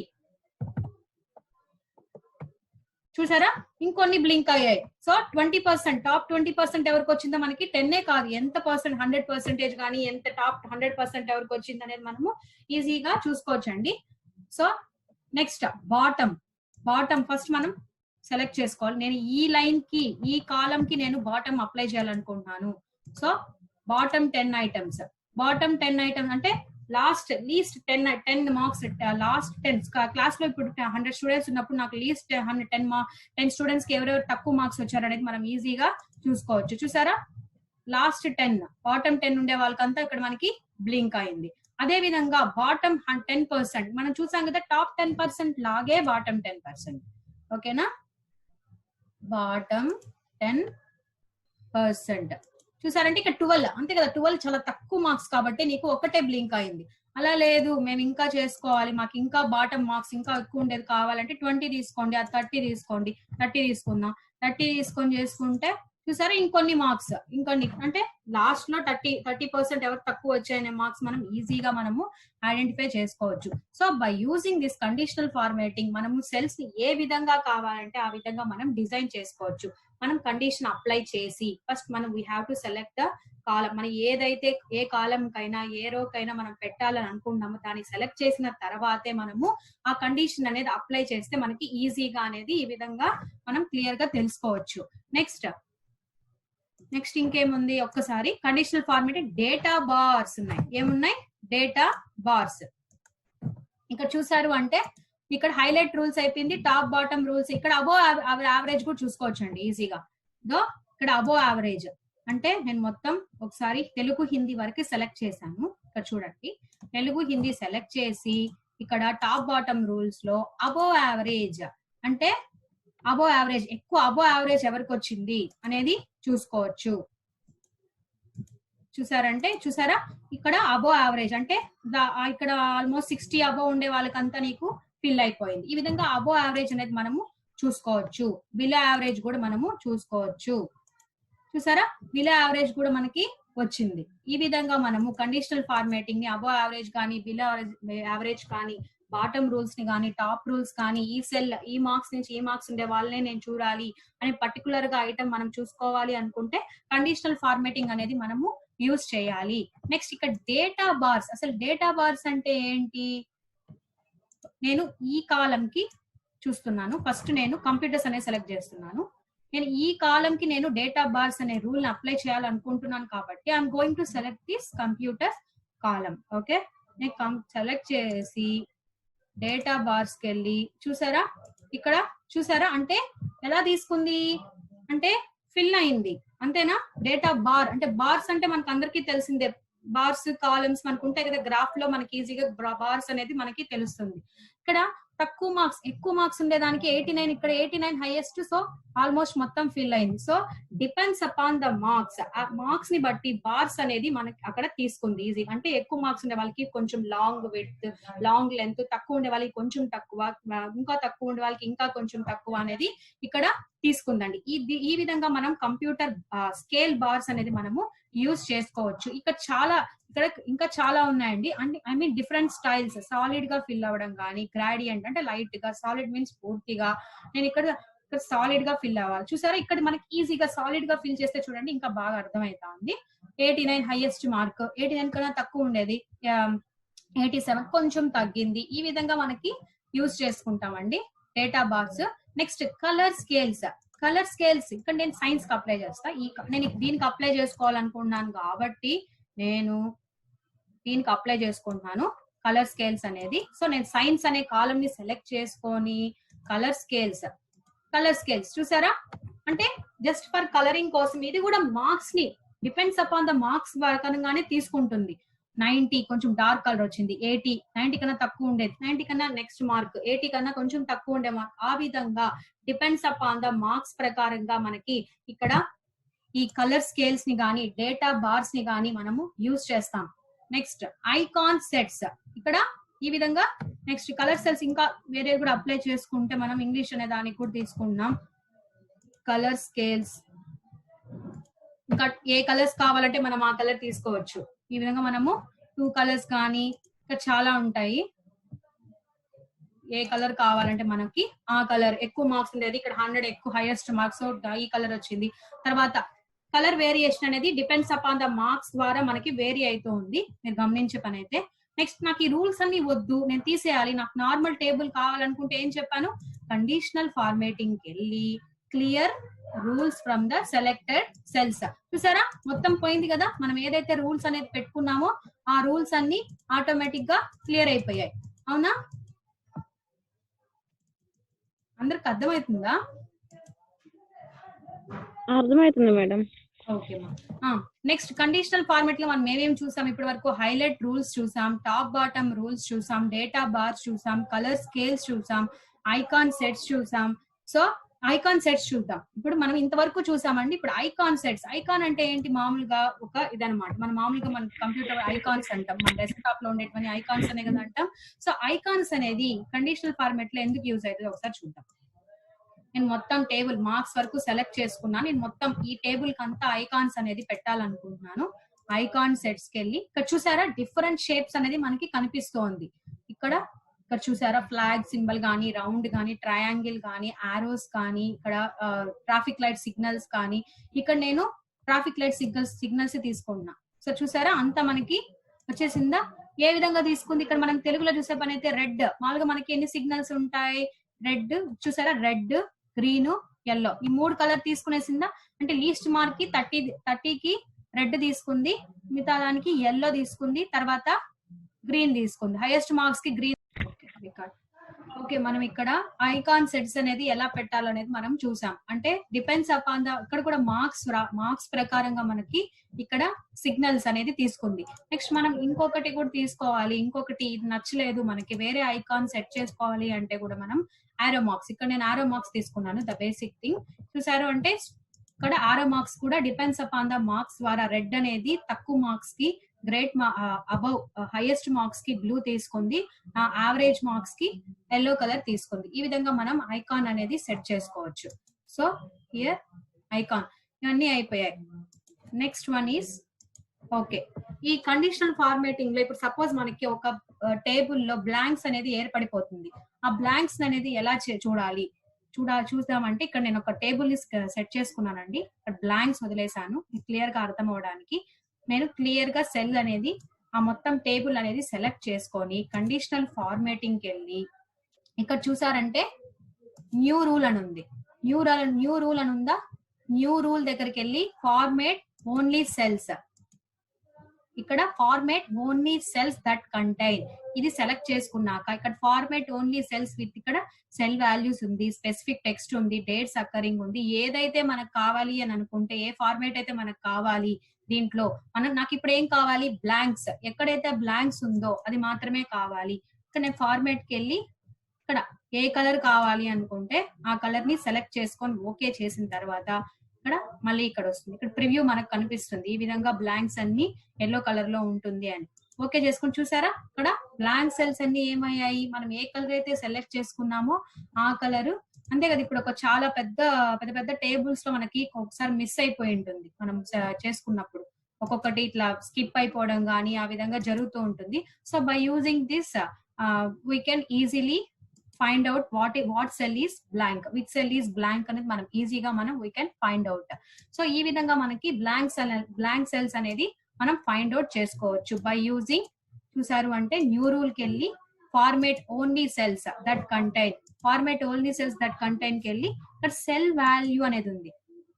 చూసారా, ఇంకొన్ని బ్లింక్ అయ్యాయి. సో 20%, టాప్ 20% ఎవరికి వచ్చిందో మనకి 10 కాదు, ఎంత పర్సెంట్, 100% కానీ ఎంత టాప్ 100% ఎవరికి వచ్చింది అనేది మనము ఈజీగా చూసుకోవచ్చండి. సో నెక్స్ట్ బాటమ్ ఫస్ట్ మనం సెలెక్ట్ చేసుకోవాలి. నేను ఈ లైన్ కి, ఈ కాలం కి నేను బాటమ్ అప్లై చేయాలనుకుంటున్నాను. So bottom 10 items, bottom 10 items అంటే లీస్ట్ 10 మార్క్స్, లాస్ట్ 10 క్లాస్ లో ఇప్పుడు 100 స్టూడెంట్స్ ఉన్నప్పుడు నాకు లీస్ట్ 10 స్టూడెంట్స్ కి ఎవరెవరు తక్కువ మార్క్స్ వచ్చారు అనేది మనం ఈజీగా చూసుకోవచ్చు. చూసారా, లాస్ట్ 10 బాటమ్ 10 ఉండే వాళ్ళకంతా ఇక్కడ మనకి బ్లింక్ అయింది. అదే విధంగా బాటమ్ 10% మనం చూసాం కదా, టాప్ 10% లాగే బాటమ్ 10%. ఓకేనా, బాటమ్ 10% చూసారంటే ఇక్కడ 12 అంతే కదా, 12 చాలా తక్కువ మార్క్స్ కాబట్టి నీకు ఒకటే బ్లింక్ అయింది. అలా లేదు, మేము ఇంకా చేసుకోవాలి, మాకు ఇంకా బాటమ్ మార్క్స్ ఇంకా ఎక్కువ ఉండేది కావాలంటే 20 తీసుకోండి, అది 30 తీసుకోండి, 30 తీసుకుందాం. 30 తీసుకొని చేసుకుంటే చూసారా ఇంకొన్ని మార్క్స్, ఇంకొన్ని అంటే లాస్ట్ లో 30% ఎవరు తక్కువ వచ్చాయనే మార్క్స్ మనం ఈజీగా మనము ఐడెంటిఫై చేసుకోవచ్చు. So by using this conditional formatting మనము సెల్స్ ని ఏ విధంగా కావాలంటే ఆ విధంగా మనం డిజైన్ చేసుకోవచ్చు. మనం కండిషన్ అప్లై చేసి ఫస్ట్ మనం we have to select the కాలం. మనం ఏదైతే ఏ కాలం కైనా ఏ రో కైనా మనం పెట్టాలని అనుకుంటున్నామో దాన్ని సెలెక్ట్ చేసిన తర్వాతే మనము ఆ కండిషన్ అనేది అప్లై చేస్తే మనకి ఈజీగా అనేది ఈ విధంగా మనం క్లియర్ గా తెలుసుకోవచ్చు. నెక్స్ట్ ఇంకేముంది, ఒక్కసారి కండిషనల్ ఫార్మేటింగ్ డేటా బార్స్ ఉన్నాయి. ఏమున్నాయి, డేటా బార్స్. ఇక్కడ చూసారు అంటే ఇక్కడ హైలైట్ రూల్స్ అయిపోయింది, టాప్ బాటమ్ రూల్స్. ఇక్కడ అబో యావరేజ్ కూడా చూసుకోవచ్చు అండి ఈజీగా. ఇక్కడ అబో యావరేజ్ అంటే నేను మొత్తం ఒకసారి తెలుగు హిందీ వరకు సెలెక్ట్ చేశాను. ఇక్కడ చూడండి, తెలుగు హిందీ సెలెక్ట్ చేసి ఇక్కడ టాప్ బాటమ్ రూల్స్ లో అబో యావరేజ్ అంటే అబో యావరేజ్, ఎక్కువ అబో యావరేజ్ ఎవరికి వచ్చింది అనేది చూసుకోవచ్చు. చూసారా ఇక్కడ అబో యావరేజ్ అంటే ఇక్కడ ఆల్మోస్ట్ 60 అబో ఉండే వాళ్ళకంతా నీకు ఫిల్ అయిపోయింది. ఈ విధంగా అబో యావరేజ్ అనేది మనము చూసుకోవచ్చు. బిలో యావరేజ్ కూడా మనము చూసుకోవచ్చు. చూసారా, బిలో యావరేజ్ కూడా మనకి వచ్చింది. ఈ విధంగా మనము కండిషనల్ ఫార్మేటింగ్ ని అబో యావరేజ్ కానీ బిలో యావరేజ్ కానీ బాటమ్ రూల్స్ ని కానీ టాప్ రూల్స్ కానీ ఈ సెల్ ఈ మార్క్స్ నుంచి ఈ మార్క్స్ ఉండే వాళ్ళనే నేను చూడాలి అని పర్టికులర్ గా ఐటమ్ మనం చూసుకోవాలి అనుకుంటే కండిషనల్ ఫార్మేటింగ్ అనేది మనము యూజ్ చేయాలి. నెక్స్ట్ ఇక్కడ డేటా బార్స్. అసలు డేటా బార్స్ అంటే ఏంటి, నేను ఈ కాలం కి చూస్తున్నాను. ఫస్ట్ నేను కంప్యూటర్స్ అనేది సెలెక్ట్ చేస్తున్నాను. నేను ఈ కాలం కి నేను డేటా బార్స్ అనే రూల్ ని అప్లై చేయాలనుకుంటున్నాను కాబట్టి I'm going to select this computer column. Okay, నేను సెలెక్ట్ చేసి డేటా బార్స్ కి వెళ్ళి చూసారా, ఇక్కడ చూసారా అంటే ఎలా తీసుకుంది అంటే ఫిల్ అయింది అంతేనా. డేటా బార్ అంటే బార్స్ అంటే మనకు అందరికీ తెలిసిందే, బార్స్ కాలమ్స్ మనకు ఉంటాయి కదా గ్రాఫ్ లో, మనకి ఈజీగా బార్స్ అనేది మనకి తెలుస్తుంది. ఇక్కడ తక్కువ మార్క్స్, ఎక్కువ మార్క్స్ ఉండేదానికి 89, ఇక్కడ 89 హైయెస్ట్. సో ఆల్మోస్ట్ మొత్తం ఫిల్ అయింది. So depends upon the marks, ఆ మార్క్స్ ని బట్టి బార్స్ అనేది మనకి అక్కడ తీసుకుంది ఈజీ. అంటే ఎక్కువ మార్క్స్ ఉండే వాళ్ళకి కొంచెం లాంగ్ విడ్త్, లాంగ్ లెంత్, తక్కువ ఉండే వాళ్ళకి కొంచెం తక్కువ, ఇంకా తక్కువ ఉండే వాళ్ళకి ఇంకా కొంచెం తక్కువ అనేది ఇక్కడ తీసుకుందండి. ఈ విధంగా మనం కంప్యూటర్ స్కేల్ బార్స్ అనేది మనము యూజ్ చేసుకోవచ్చు. ఇక్కడ ఇంకా చాలా ఉన్నాయండి. అంటే I mean different styles, solid గా ఫిల్ అవ్వడం కానీ, గ్రాడియంట్ అంటే లైట్ గా, సాలిడ్ మీన్స్ పూర్తిగా. నేను ఇక్కడ సాలిడ్ గా ఫిల్ అవ్వాలి. చూసారా ఇక్కడ మనకి ఈజీగా సాలిడ్ గా ఫిల్ చేస్తే చూడండి ఇంకా బాగా అర్థమైతా ఉంది. 89 హైయెస్ట్ మార్క్, 89 కన్నా తక్కువ ఉండేది 87, కొంచెం తగ్గింది. ఈ విధంగా మనకి యూజ్ చేసుకుంటామండి data bars. Next colour scales. Colour scales ఇక్కడ నేను సైన్స్ కి అప్లై చేస్తా. నేను దీనికి అప్లై చేసుకోవాలనుకుంటున్నాను కాబట్టి నేను దీనికి అప్లై చేసుకుంటున్నాను కలర్ స్కేల్స్ అనేది. సో నేను సైన్స్ అనే కాలం ని సెలెక్ట్ చేసుకొని కలర్ స్కేల్స్ చూసారా, అంటే జస్ట్ ఫర్ కలరింగ్ కోసం. ఇది కూడా మార్క్స్ ని డిపెండ్స్ అపాన్ ద మార్క్స్ ప్రకారంగానే తీసుకుంటుంది. 90 కొంచెం డార్క్ కలర్ వచ్చింది, 80, 90 కన్నా తక్కువ ఉండేది, 90 కన్నా నెక్స్ట్ మార్క్, 80 కన్నా కొంచెం తక్కువ ఉండే మార్క్. ఆ విధంగా డిపెండ్స్ అపాన్ ద మార్క్స్ ప్రకారంగా మనకి ఇక్కడ ఈ కలర్ స్కేల్స్ ని గానీ, డేటా బార్స్ ని గానీ మనము యూజ్ చేస్తాం. Next icon sets. ఇక్కడ ఈ విధంగా నెక్స్ట్ కలర్ సెల్స్ ఇంకా వేరే కూడా అప్లై చేసుకుంటే మనం ఇంగ్లీష్ అనే దానికి కూడా తీసుకుంటున్నాం. కలర్ స్కేల్స్, ఇంకా ఏ కలర్స్ కావాలంటే మనం ఆ కలర్ తీసుకోవచ్చు. ఈ విధంగా మనము 2 కలర్స్ కానీ ఇంకా చాలా ఉంటాయి. ఏ కలర్ కావాలంటే మనకి ఆ కలర్. ఎక్కువ మార్క్స్ ఉండేది ఇక్కడ 100 ఎక్కువ హైయెస్ట్ మార్క్స్, ఈ కలర్ వచ్చింది. తర్వాత కలర్ వేరియేషన్ అనేది డిపెండ్స్ అపాన్ ద మార్క్స్ ద్వారా మనకి వేరీ అవుతూ ఉంది, మీరు గమనించే పని అయితే. నెక్స్ట్ నాకు ఈ రూల్స్ అన్ని వద్దు, నేను తీసేయాలి, నాకు నార్మల్ టేబుల్ కావాలనుకుంటే ఏం చెప్పాను, కండిషనల్ ఫార్మేటింగ్ కి వెళ్ళి clear rules from the selected cells. చూసారా మొత్తం పోయింది కదా. మనం ఏదైతే రూల్స్ అనేది పెట్టుకున్నామో ఆ రూల్స్ అన్ని ఆటోమేటిక్ గా క్లియర్ అయిపోయాయి. అవునా, అందరికి అర్థమవుతుందా? అర్థమవుతుంది మేడం. ఓకే మా. నెక్స్ట్ కండిషనల్ ఫార్మాట్ లో మనం ఏమేమి చూసాం ఇప్పటి వరకు? హైలైట్ రూల్స్ చూసాం, టాప్ బాటమ్ రూల్స్ చూసాం, డేటా బార్స్ చూసాం, కలర్ స్కేల్స్ చూసాం, ఐకాన్ సెట్స్ చూసాం. సో ఐకాన్ సెట్స్ చూద్దాం. ఇప్పుడు మనం ఇంతవరకు చూసామండి. ఇప్పుడు ఐకాన్ సెట్స్. ఐకాన్ అంటే ఏంటి? మామూలుగా ఒక ఇదనమాట. మనం మామూలుగా మన కంప్యూటర్ ఐకాన్స్ అంటాం, మన డెస్క్టాప్ లో ఉండేటువంటి ఐకాన్స్ అనే కదా అంటాం. సో ఐకాన్స్ అనేది కండిషనల్ ఫార్మాట్ లో ఎందుకు యూజ్ అవుతుందో ఒకసారి చూద్దాం. నేను మొత్తం టేబుల్ మార్క్స్ వరకు సెలెక్ట్ చేసుకున్నాను. నేను మొత్తం ఈ టేబుల్ కి అంతా ఐకాన్స్ అనేది పెట్టాలనుకుంటున్నాను. ఐకాన్ సెట్స్ కి వెళ్ళి ఇక్కడ చూసారా డిఫరెంట్ షేప్స్ అనేది మనకి కనిపిస్తోంది. ఇక్కడ చూసారా ఫ్లాగ్ సింబల్ గానీ, రౌండ్ గానీ, ట్రయాంగిల్ గానీ, ఆరోస్ కానీ, ఇక్కడ ట్రాఫిక్ లైట్ సిగ్నల్స్ కానీ, ఇక్కడ నేను ట్రాఫిక్ లైట్ సిగ్నల్స్ తీసుకుంటున్నా. సో చూసారా అంతా మనకి వచ్చేసిందా? ఏ విధంగా తీసుకుంది? ఇక్కడ మనం తెలుగులో చూసే పని అయితే రెడ్. మామూలుగా మనకి ఎన్ని సిగ్నల్స్ ఉంటాయి? రెడ్ చూసారా, రెడ్, గ్రీన్, ఎల్లో, ఈ 3 కలర్ తీసుకునేసిందా? అంటే లీస్ట్ మార్క్ కి 30కి రెడ్ తీసుకుంది, మిగతా దానికి ఎల్లో తీసుకుంది, తర్వాత గ్రీన్ తీసుకుంది, హైయెస్ట్ మార్క్స్ కి గ్రీన్. ఓకే, మనం ఇక్కడ ఐకాన్ సెట్స్ అనేది ఎలా పెట్టాలనేది మనం చూసాం. అంటే డిపెండ్స్ అపాన్ ద, ఇక్కడ కూడా మార్క్స్ ప్రకారంగా మనకి ఇక్కడ సిగ్నల్స్ అనేది తీసుకుంది. నెక్స్ట్ మనం ఇంకొకటి కూడా తీసుకోవాలి. ఇంకొకటి ఇది నచ్చలేదు మనకి, వేరే ఐకాన్ సెట్ చేసుకోవాలి అంటే కూడా మనం ఆరో మార్క్స్. ఇక్కడ నేను ఆరో మార్క్స్ తీసుకున్నాను, ద బేసిక్ థింగ్. చూసారు అంటే ఇక్కడ ఆరో మార్క్స్ కూడా డిపెండ్స్ అపాన్ ద మార్క్స్ ద్వారా రెడ్ అనేది తక్కువ మార్క్స్ కి, గ్రేట్ అబౌవ్ హైయెస్ట్ మార్క్స్ కి బ్లూ తీసుకుంది, యావరేజ్ మార్క్స్ కి ఎల్లో కలర్ తీసుకుంది. ఈ విధంగా మనం ఐకాన్ అనేది సెట్ చేసుకోవచ్చు. సో హియర్ ఐకాన్ ఇవన్నీ అయిపోయాయి. నెక్స్ట్ వన్ ఈస్ ఓకే, ఈ కండిషనల్ ఫార్మేటింగ్ లో ఇప్పుడు సపోజ్ మనకి ఒక టేబుల్ లో బ్లాంక్స్ అనేది ఏర్పడిపోతుంది. ఆ బ్లాంక్స్ అనేది ఎలా చూద్దామంటే ఇక్కడ నేను ఒక టేబుల్ ని సెట్ చేసుకున్నానండి. ఇక్కడ బ్లాంక్స్ వదిలేసాను క్లియర్ గా అర్థం అవడానికి. నేను క్లియర్ గా సెల్ అనేది, ఆ మొత్తం టేబుల్ అనేది సెలెక్ట్ చేసుకొని కండిషనల్ ఫార్మేటింగ్ కి వెళ్ళి ఇక్కడ చూసారంటే న్యూ రూల్ అని ఉంది. న్యూ రూల్ అని ఉందా? న్యూ రూల్ దగ్గరికి వెళ్ళి ఫార్మేట్ ఓన్లీ సెల్స్, ఇక్కడ format only cells that contain, ఇది సెలెక్ట్ చేసుకున్నాక ఇక్కడ ఫార్మేట్ ఓన్లీ సెల్స్ విత్ ఇక్కడ సెల్ వాల్యూస్ ఉంది, స్పెసిఫిక్ టెక్స్ట్ ఉంది, డేట్స్ అక్కరింగ్ ఉంది. ఏదైతే మనకు కావాలి అని అనుకుంటే, ఏ ఫార్మేట్ అయితే మనకు కావాలి దీంట్లో, నాకు ఇప్పుడు ఏం కావాలి? బ్లాంక్స్. ఎక్కడైతే బ్లాంక్స్ ఉందో అది మాత్రమే కావాలి. ఇక్కడ నేను ఫార్మేట్ కి వెళ్ళి ఇక్కడ ఏ కలర్ కావాలి అనుకుంటే ఆ కలర్ ని సెలెక్ట్ చేసుకొని ఓకే చేసిన తర్వాత ఇక్కడ మళ్ళీ ఇక్కడ వస్తుంది. ఇక్కడ ప్రివ్యూ మనకు కనిపిస్తుంది. ఈ విధంగా బ్లాంక్స్ అన్ని ఎల్లో కలర్ లో ఉంటుంది అని ఓకే చేసుకుని చూసారా, ఇక్కడ బ్లాంక్ సెల్స్ అన్ని ఏమయ్యాయి, మనం ఏ కలర్ అయితే సెలెక్ట్ చేసుకున్నామో ఆ కలర్. అంతే కదా, ఇప్పుడు ఒక చాలా పెద్ద పెద్ద పెద్ద టేబుల్స్ లో మనకి ఒకసారి మిస్ అయిపోయి ఉంటుంది మనం చేసుకున్నప్పుడు, ఒక్కొక్కటి ఇట్లా స్కిప్ అయిపోవడం కానీ ఆ విధంగా జరుగుతూ ఉంటుంది. So by using this we can easily find out what cell is blank, which cell is blank అనేది మనం ఈజీగా we can find out. So ఈ విధంగా మనకి బ్లాంక్ సెల్స్ అనేది మనం ఫైండ్ అవుట్ చేసుకోవచ్చు బై యూజింగ్. చూసారు అంటే న్యూ రూల్ కి వెళ్ళి format only cells that contain కి వెళ్ళి ఇక్కడ సెల్ వాల్యూ అనేది ఉంది.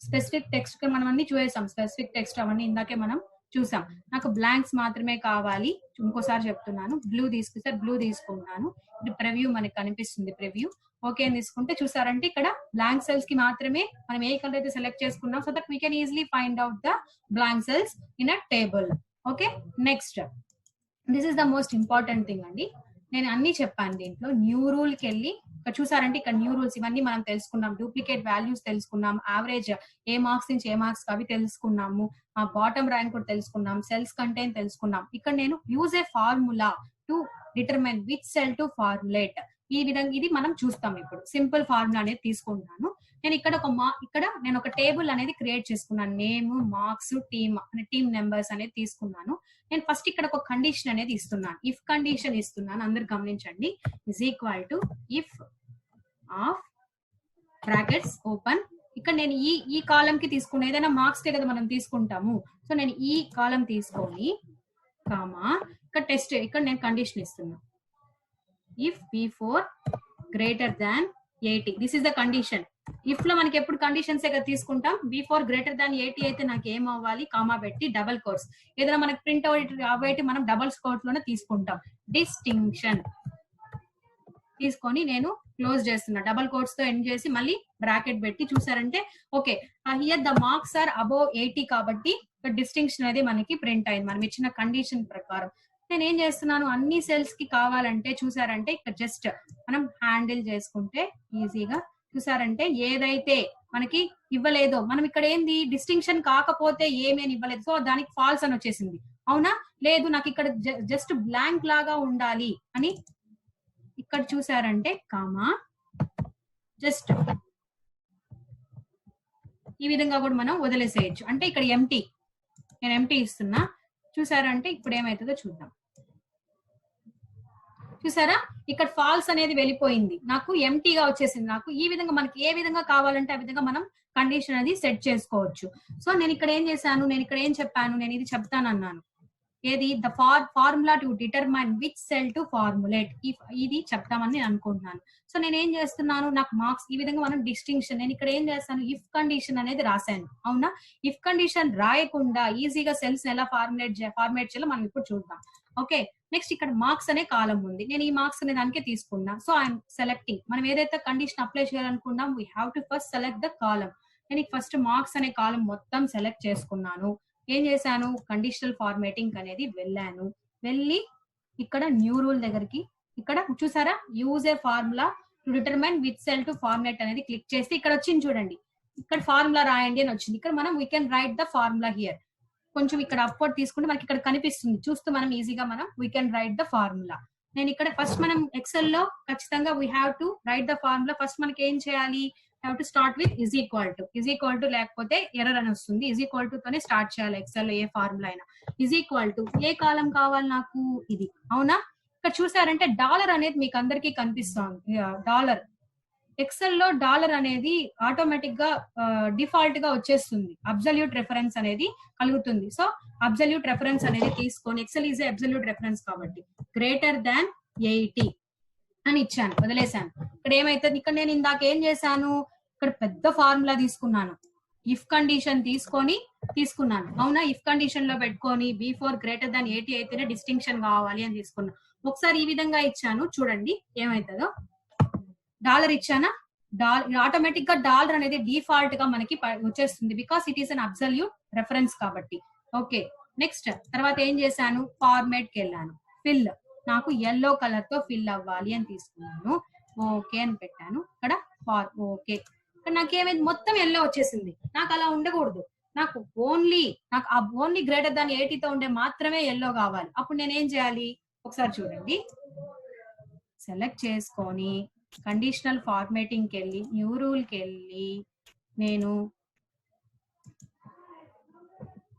స్పెసిఫిక్ టెక్స్ట్ మనం అన్ని చూసాం, స్పెసిఫిక్ టెక్స్ట్ అవన్నీ ఇందాకే మనం చూసాం. నాకు బ్లాంక్స్ మాత్రమే కావాలి, ఇంకోసారి చెప్తున్నాను, బ్లూ తీసుకున్నాను. ఇది ప్రివ్యూ మనకి కనిపిస్తుంది, ప్రివ్యూ ఓకే అని తీసుకుంటే చూసారంటే ఇక్కడ బ్లాంక్ సెల్స్ కి మాత్రమే మనం ఏ కలర్ అయితే సెలెక్ట్ చేసుకున్నాం, so that we can easily find out the blank cells in a table. Okay, next this is the most important thing అండి. నేను అన్ని చెప్పాను దీంట్లో. న్యూ రూల్ కి వెళ్ళి ఇక్కడ చూసారంటే ఇక్కడ న్యూ రూల్స్ ఇవన్నీ మనం తెలుసుకున్నాం, డూప్లికేట్ వాల్యూస్ తెలుసుకున్నాం, యావరేజ్ ఏ మార్క్స్ నుంచి ఏ మార్క్స్ అవి తెలుసుకున్నాము, బాటమ్ ర్యాంక్ కూడా తెలుసుకున్నాం, సెల్స్ కంటైన్ తెలుసుకున్నాం. ఇక్కడ నేను use a formula to determine which cell to formulate, ఈ విధంగా ఇది మనం చూస్తాం. ఇప్పుడు సింపుల్ ఫార్ములా అనేది తీసుకుంటాను నేను. ఇక్కడ నేను ఒక టేబుల్ అనేది క్రియేట్ చేసుకున్నాను, నేమ్, మార్క్స్, టీమ్ నెంబర్స్ అనేది తీసుకున్నాను. నేను ఫస్ట్ ఇక్కడ ఒక కండిషన్ అనేది ఇస్తున్నాను, ఇఫ్ కండిషన్ ఇస్తున్నాను, అందరు గమనించండి. Is equal to if of brackets open. ఇక్కడ నేను ఈ కాలం కి తీసుకున్నా, ఏదైనా మార్క్స్ కే కదా మనం తీసుకుంటాము. సో నేను ఈ కాలం తీసుకొని కామా ఇక్కడ నేను కండిషన్ ఇస్తున్నా, if B4 greater than 80. This is the condition. If లో మనకి ఎప్పుడు కండిషన్స్ తీసుకుంటాం. B4 గ్రేటర్ దాన్ 80 అయితే నాకు ఏం అవ్వాలి, కామా పెట్టి డబల్ కోర్స్, ఏదైనా మనకి ప్రింట్ అవుట్ మనం డబల్ కోర్స్ లోనే తీసుకుంటాం. డిస్టింక్షన్ తీసుకొని నేను క్లోజ్ చేస్తున్నా, డబల్ కోట్స్ తో ఎండ్ చేసి మళ్ళీ బ్రాకెట్ పెట్టి చూసారంటే okay, here the marks are above 80 కాబట్టి డిస్టింక్షన్ అనేది మనకి ప్రింట్ అయింది మనం ఇచ్చిన కండిషన్ ప్రకారం. నేను ఏం చేస్తున్నాను, అన్ని సెల్స్ కి కావాలంటే చూసారంటే ఇక్కడ జస్ట్ మనం హ్యాండిల్ చేసుకుంటే ఈజీగా చూసారంటే ఏదైతే మనకి ఇవ్వలేదో, మనం ఇక్కడ ఏంది డిస్టింక్షన్ కాకపోతే ఏమేమి ఇవ్వలేదు, సో దానికి ఫాల్స్ అని వచ్చేసింది. అవునా, లేదు నాకు ఇక్కడ జస్ట్ బ్లాంక్ లాగా ఉండాలి అని ఇక్కడ చూసారంటే కామా జస్ట్ ఈ విధంగా కూడా మనం వదిలేసేయచ్చు. అంటే ఇక్కడ నేను ఎంటీ ఇస్తున్నా. చూసారంటే ఇప్పుడు ఏమైతుందో చూద్దాం. చూసారా, ఇక్కడ ఫాల్స్ అనేది వెళ్ళిపోయింది, నాకు ఎంటీగా వచ్చేసింది. నాకు ఈ విధంగా మనకి ఏ విధంగా కావాలంటే ఆ విధంగా మనం కండిషన్ అనేది సెట్ చేసుకోవచ్చు. సో నేను ఇక్కడ ఏం చేశాను, నేను ఇక్కడ ఏం చెప్పాను, నేను ఇది చెప్తానన్నాను, ఏది the formula to determine which cell to formulate, ఇది చెప్తామని నేను అనుకుంటున్నాను. సో నేను ఏం చేస్తున్నాను, నాకు మార్క్స్ ఈ విధంగా మనం డిస్టింక్షన్, నేను ఇక్కడ ఏం చేస్తాను, ఇఫ్ కండిషన్ అనేది రాశాను. అవునా, ఇఫ్ కండిషన్ రాయకుండా ఈజీగా సెల్స్ ఎలా ఫార్ములేట్ చేయాలో మనం ఇప్పుడు చూద్దాం. ఓకే, నెక్స్ట్ ఇక్కడ మార్క్స్ అనే కాలం ఉంది, నేను ఈ మార్క్స్ అనే దానికే తీసుకున్నా. సో ఐఎమ్ సెలెక్టింగ్, మనం ఏదైతే కండిషన్ అప్లై చేయాలనుకున్నాం we have to first select the column. నేను ఫస్ట్ మార్క్స్ అనే కాలం మొత్తం సెలెక్ట్ చేసుకున్నాను. ఏం చేశాను, కండిషనల్ ఫార్మేటింగ్ అనేది వెళ్ళి ఇక్కడ న్యూ రూల్ దగ్గరికి ఇక్కడ చూసారా, use a formula to determine which cell to format అనేది క్లిక్ చేస్తే ఇక్కడ వచ్చింది చూడండి, ఇక్కడ ఫార్ములా రాయండి అని వచ్చింది. ఇక్కడ మనం we can write the formula here. కొంచెం ఇక్కడ అప్వర్డ్ తీసుకుంటే మనకి ఇక్కడ కనిపిస్తుంది, చూస్తూ మనం ఈజీగా we can write the formula. నేను ఇక్కడ ఫస్ట్ మనం ఎక్సెల్ లో ఖచ్చితంగా we have to right the formula. First మనకి ఏం చేయాలి, have to start with is equal to లేకపోతే ఎర్రర్ అని వస్తుంది. ఈజ్ ఈక్వల్ టు తోనే స్టార్ట్ చేయాలి ఎక్సెల్ లో ఏ ఫార్ములా అయినా. ఈజ్ ఈక్వల్ టు ఏ కాలం కావాలి నాకు, ఇది. అవునా, ఇక్కడ చూసారంటే డాలర్ అనేది మీకు అందరికీ కనిపిస్తుంది. డాలర్ ఎక్సెల్ లో డాలర్ అనేది ఆటోమేటిక్ గా డిఫాల్ట్ గా వచ్చేస్తుంది, అబ్సల్యూట్ రెఫరెన్స్ అనేది కలుగుతుంది. సో అబ్సల్యూట్ రెఫరెన్స్ అనేది తీసుకొని, ఎక్సెల్ ఈజ్ అబ్సల్యూట్ రెఫరెన్స్ కాబట్టి గ్రేటర్ దాన్ 80 అని ఇచ్చాను, వదిలేశాను. ఇక్కడ ఏమైతుంది, ఇక్కడ నేను ఇందాక ఏం చేశాను, ఇక్కడ పెద్ద ఫార్ములా తీసుకున్నాను, ఇఫ్ కండిషన్ తీసుకున్నాను. అవునా, ఇఫ్ కండిషన్ లో పెట్టుకొని B4 గ్రేటర్ దాన్ 80 అయితేనే డిస్టింక్షన్ కావాలి అని తీసుకున్నాను. ఒకసారి ఈ విధంగా ఇచ్చాను, చూడండి ఏమైతుందో. డాలర్ ఇచ్చానా, ఆటోమేటిక్ గా డాలర్ అనేది డిఫాల్ట్ గా మనకి వచ్చేస్తుంది, because it is an absolute reference కాబట్టి. ఓకే, నెక్స్ట్ తర్వాత ఏం చేశాను, ఫార్మేట్ కి వెళ్ళాను, ఫిల్, నాకు ఎల్లో కలర్ తో ఫిల్ అవ్వాలి అని తీసుకున్నాను. ఓకే అని పెట్టాను. ఇక్కడ ఓకే. ఇక్కడ నాకేమైంది, మొత్తం ఎల్లో వచ్చేసింది. నాకు అలా ఉండకూడదు. నాకు ఓన్లీ గ్రేటర్ దాన్ 80తో ఉండే మాత్రమే ఎల్లో కావాలి. అప్పుడు నేను ఏం చేయాలి ఒకసారి చూడండి. సెలెక్ట్ చేసుకొని కండిషనల్ ఫార్మేటింగ్కి వెళ్ళి న్యూ రూల్కి వెళ్ళి నేను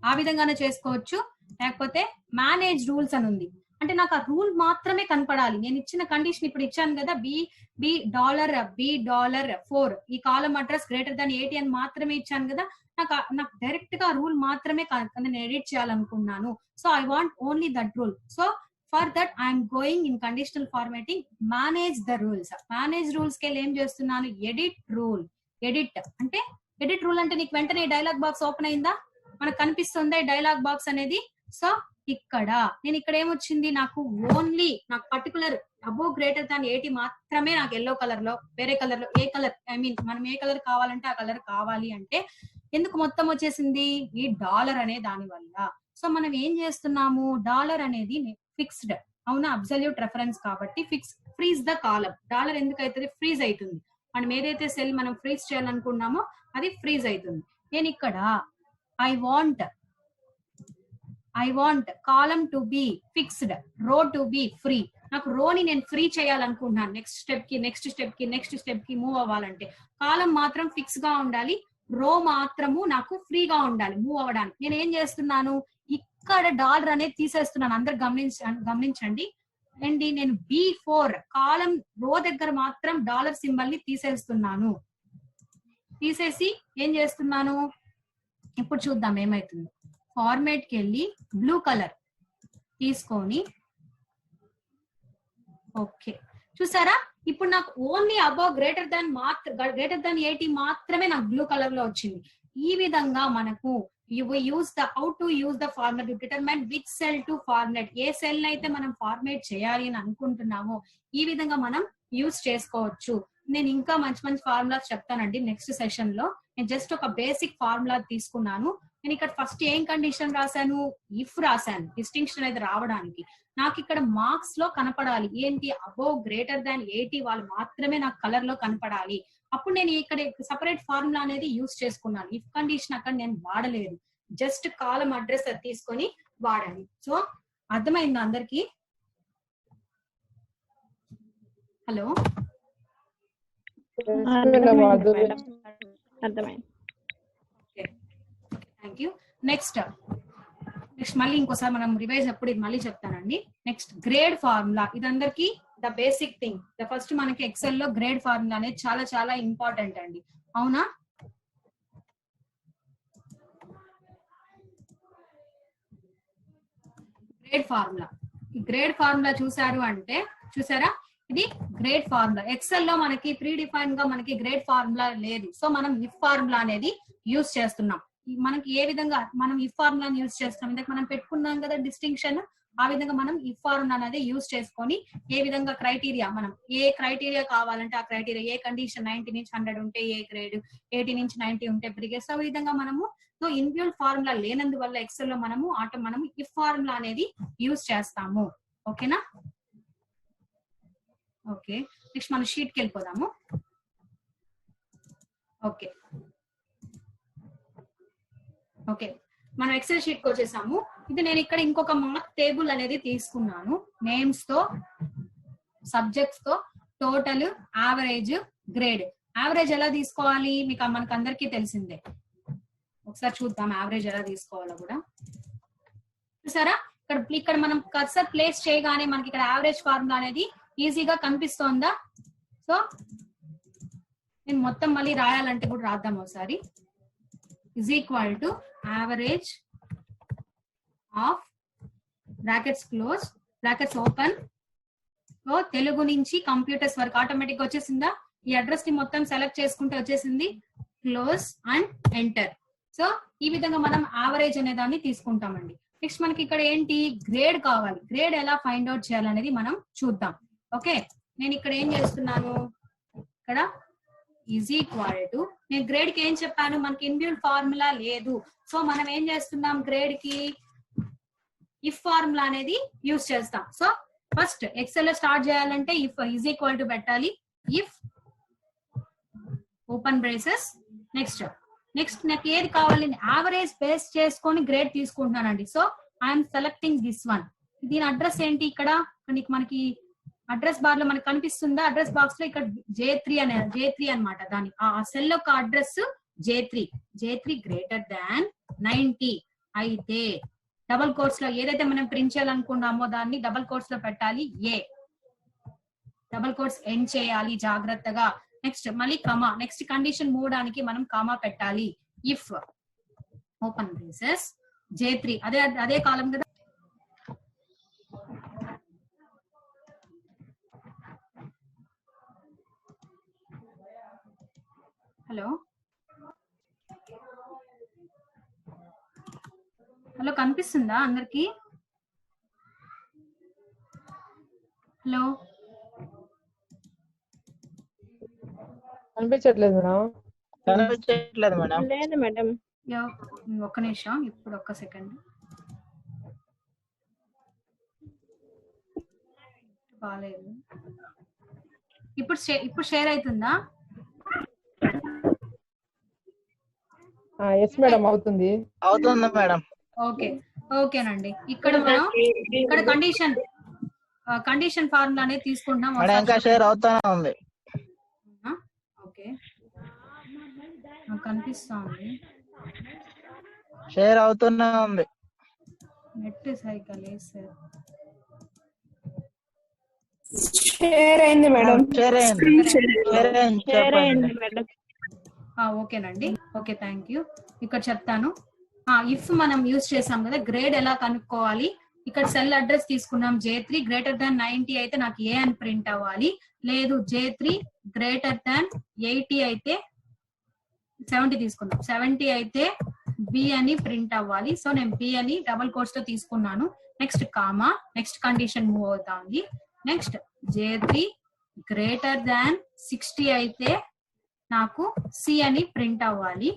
ఆ విధంగానే చేసుకోవచ్చు. లేకపోతే మేనేజ్ రూల్స్ అని ఉంది. అంటే నాకు ఆ రూల్ మాత్రమే కనపడాలి. నేను ఇచ్చిన కండిషన్ ఇప్పుడు ఇచ్చాను కదా, $B$4 ఈ కాలం అడ్రస్ గ్రేటర్ దాన్ 80 అని మాత్రమే ఇచ్చాను కదా. నాకు డైరెక్ట్ గా రూల్ మాత్రమే నేను ఎడిట్ చేయాలనుకున్నాను. So I want only that rule. So for that I'm going in conditional formatting, manage the rules. Manage rules కి ఏం చేస్తున్నాను, ఎడిట్ రూల్. ఎడిట్ అంటే నీకు వెంటనే డైలాగ్ బాక్స్ ఓపెన్ అయిందా, మనకు కనిపిస్తుంది డైలాగ్ బాక్స్ అనేది. సో నేను ఇక్కడ ఏమొచ్చింది, నాకు పర్టికులర్ అబోవ్ గ్రేటర్ దాన్ 80 మాత్రమే నాకు ఎల్లో కలర్ లో, వేరే కలర్ లో ఏ కలర్ మనం ఏ కలర్ కావాలంటే ఆ కలర్ కావాలి అంటే ఎందుకు మొత్తం వచ్చేసింది, ఈ డాలర్ అనే దాని వల్ల. సో మనం ఏం చేస్తున్నాము, డాలర్ అనేది ఫిక్స్డ్, అవునా, అబ్సల్యూట్ రెఫరెన్స్ కాబట్టి ఫ్రీజ్ ద కాలం. డాలర్ ఎందుకు అవుతుంది, ఫ్రీజ్ అవుతుంది. మనం ఏదైతే సెల్ మనం ఫ్రీజ్ చేయాలనుకున్నామో అది ఫ్రీజ్ అవుతుంది. నేను ఇక్కడ I want column to be fixed, row to be free. నాకు రోని నేను ఫ్రీ చేయాలనుకుంటున్నాను. నెక్స్ట్ స్టెప్ కి మూవ్ అవ్వాలంటే కాలం మాత్రం ఫిక్స్ గా ఉండాలి, రో మాత్రము నాకు ఫ్రీగా ఉండాలి మూవ్ అవ్వడానికి. నేను ఏం చేస్తున్నాను, ఇక్కడ డాలర్ అనేది తీసేస్తున్నాను. అందరు గమనించండి అండి. నేను B4 కాలం రో దగ్గర మాత్రం డాలర్ సింబల్ ని తీసేస్తున్నాను. తీసేసి ఏం చేస్తున్నాను, ఇప్పుడు చూద్దాం ఏమైతుందో. ఫార్మేట్ కి వెళ్ళి బ్లూ కలర్ తీసుకొని, ఓకే చూసారా, ఇప్పుడు నాకు ఓన్లీ అబౌవ్ గ్రేటర్ దాన్ 80 మాత్రమే నాకు బ్లూ కలర్ లో వచ్చింది. ఈ విధంగా మనకు how to use the format to determine which cell to format. A cell అయితే మనం ఫార్మేట్ చేయాలి అని అనుకుంటున్నామో ఈ విధంగా మనం యూజ్ చేసుకోవచ్చు. నేను ఇంకా మంచి ఫార్ములాస్ చెప్తానండి నెక్స్ట్ సెషన్ లో. నేను జస్ట్ ఒక బేసిక్ ఫార్ములా తీసుకున్నాను. నేను ఇక్కడ ఫస్ట్ ఏం కండిషన్ రాశాను, ఇఫ్ రాశాను, డిస్టింక్షన్ అనేది రావడానికి. నాకు ఇక్కడ మార్క్స్ లో కనపడాలి ఏంటి, అబోవ్ గ్రేటర్ దాన్ 80 వాళ్ళు మాత్రమే నాకు కలర్ లో కనపడాలి. అప్పుడు నేను ఇక్కడ సపరేట్ ఫార్ములా అనేది యూజ్ చేసుకున్నాను. ఇఫ్ కండిషన్ అక్కడ నేను వాడలేదు, జస్ట్ కాలం అడ్రస్ అది తీసుకొని వాడాలి. సో అర్థమైందా అందరికి? హలో, అర్థమైంది. Thank you. నెక్స్ట్ మళ్ళీ ఇంకోసారి మనం రివైజ్ ఎప్పుడు మళ్ళీ చెప్తానండి. నెక్స్ట్ గ్రేడ్ ఫార్ములా, ఇది అందరికి the basic thing. The first మనకి ఎక్సెల్ లో గ్రేడ్ ఫార్ములా అనేది చాలా ఇంపార్టెంట్ అండి, అవునా? గ్రేడ్ ఫార్ములా చూసారు అంటే, చూసారా ఇది గ్రేడ్ ఫార్ములా. ఎక్సెల్ లో మనకి ప్రీ డిఫైన్ గా మనకి గ్రేడ్ ఫార్ములా లేదు. సో మనం ఇఫ్ ఫార్ములా అనేది యూజ్ చేస్తున్నాం. మనకి ఏ విధంగా మనం ఇఫ్ ఫార్ములాని యూజ్ చేస్తాం, ఇందాక మనం పెట్టుకున్నాం కదా డిస్టింక్షన్, ఆ విధంగా మనం ఇఫ్ ఫార్ములా అనేది యూజ్ చేసుకొని ఏ విధంగా క్రైటీరియా, మనం ఏ క్రైటీరియా కావాలంటే ఆ క్రైటీరియా, ఏ కండిషన్ 90 నుంచి 100 ఉంటే ఏ గ్రేడ్, 80 నుంచి 90 ఉంటే బ్రిగేడ్. సో ఈ విధంగా మనము ఇన్బిల్డ్ ఫార్ములా లేనందువల్ల ఎక్సెల్ లో మనము ఇఫ్ ఫార్ములా అనేది యూజ్ చేస్తాము. ఓకేనా? ఓకే, నెక్స్ట్ మనం షీట్ కి వెళ్ళిపోదాము. ఓకే, మనం ఎక్సెల్ షీట్ కి వచ్చేసాము. ఇది నేను ఇక్కడ ఇంకొక మార్క్ టేబుల్ అనేది తీసుకున్నాను. నేమ్స్ తో, సబ్జెక్ట్స్ తో, టోటల్, యావరేజ్, గ్రేడ్. యావరేజ్ ఎలా తీసుకోవాలి మనకు అందరికీ తెలిసిందే. ఒకసారి చూద్దాం యావరేజ్ ఎలా తీసుకోవాలో కూడా. చూసారా, ఇక్కడ మనం కర్సర్ ప్లేస్ చేయగానే మనకి ఇక్కడ యావరేజ్ ఫార్ములా అనేది ఈజీగా కనిపిస్తోందా? సో నేను మొత్తం మళ్ళీ రాయాలంటే కూడా రాద్దాం ఒకసారి. is equal to average of brackets close, brackets open. So Telugu నుంచి కంప్యూటర్స్ వరకు ఆటోమేటిక్ వచ్చేసిందా? ఈ అడ్రస్ ని మొత్తం సెలెక్ట్ చేసుకుంటే వచ్చేసింది. Close and enter. సో ఈ విధంగా మనం యావరేజ్ అనే దాన్ని తీసుకుంటామండి. నెక్స్ట్ మనకి ఇక్కడ ఏంటి, గ్రేడ్ కావాలి. గ్రేడ్ ఎలా ఫైండ్ అవుట్ చేయాలనేది మనం చూద్దాం. ఓకే, నేను ఇక్కడ ఏం చేస్తున్నాను, ఇక్కడ ఈజ్ ఈక్వల్ టు, నేను గ్రేడ్ కి ఏం చెప్పాను, మనకి ఇన్బిల్డ్ ఫార్ములా లేదు. సో మనం ఏం చేస్తున్నాం, గ్రేడ్ కి ఇఫ్ ఫార్ములా అనేది యూజ్ చేస్తాం. సో ఫస్ట్ ఎక్సెల్ లో స్టార్ట్ చేయాలంటే ఇఫ్ ఈజ్ ఈక్వల్ టు పెట్టాలి. ఇఫ్ ఓపెన్ బ్రేసెస్ నెక్స్ట్ నాకు ఏది కావాలి, యావరేజ్ బేస్ చేసుకొని గ్రేడ్ తీసుకుంటున్నానండి. So I'm selecting this one. దీని అడ్రస్ ఏంటి, ఇక్కడ మనకి అడ్రస్ బార్ లో మనకి కనిపిస్తుందా, అడ్రస్ బాక్స్ లో ఇక్కడ J3 అనమాట. దాని ఆ సెల్ యొక్క అడ్రస్ J3 గ్రేటర్ దాన్ 90 అయితే డబుల్ కోట్స్ లో ఏదైతే మనం ప్రింట్ చేయాలనుకున్నామో దాన్ని డబుల్ కోట్స్ లో పెట్టాలి. డబుల్ కోట్స్ ఎండ్ చేయాలి జాగ్రత్తగా. నెక్స్ట్ మళ్ళీ కమా, నెక్స్ట్ కండిషన్ మూడానికి మనం కామా పెట్టాలి. ఇఫ్ ఓపెన్ బ్రేసెస్ J3 అదే కాలం కదా. హలో కనిపిస్తుందా అందరికి? హలో కనిపించట్లేదు మేడం. లేదు మేడం. ఒక్క నిమిషం, ఇప్పుడు ఒక్క సెకండ్. బాలేదు. ఇప్పుడు షేర్ అవుతుందా? ఎస్ మేడం, అవుతుంది మేడం. ఓకేనండి. ఇక్కడ మనం కండిషన్ ఫార్ములా అనేది తీసుకుంటున్నాం. ఇంకా షేర్ అవుతానే ఉంది. ఓకే, కనిపిస్తుంది. షేర్ అవుతూనే ఉంది. Net cycle sir. షేర్ అయింది మేడం. ఓకేనండి. Okay, thank you. ఇక్కడ చెప్తాను. ఇఫ్ మనం యూజ్ చేసాం కదా, గ్రేడ్ ఎలా కనుక్కోవాలి. ఇక్కడ సెల్ అడ్రస్ తీసుకున్నాం J3 గ్రేటర్ దాన్ 90 అయితే నాకు ఏ అని ప్రింట్ అవ్వాలి. లేదు J3 గ్రేటర్ దాన్ 80 అయితే 70 తీసుకున్నాం, 70 అయితే బి అని ప్రింట్ అవ్వాలి. సో నేను బి అని డబుల్ కోట్స్ తో తీసుకున్నాను. Next comma, next condition move అవుతా ఉంది. నెక్స్ట్ J3 గ్రేటర్ దాన్ 60 అయితే నాకు సి అని ప్రింట్ అవ్వాలి.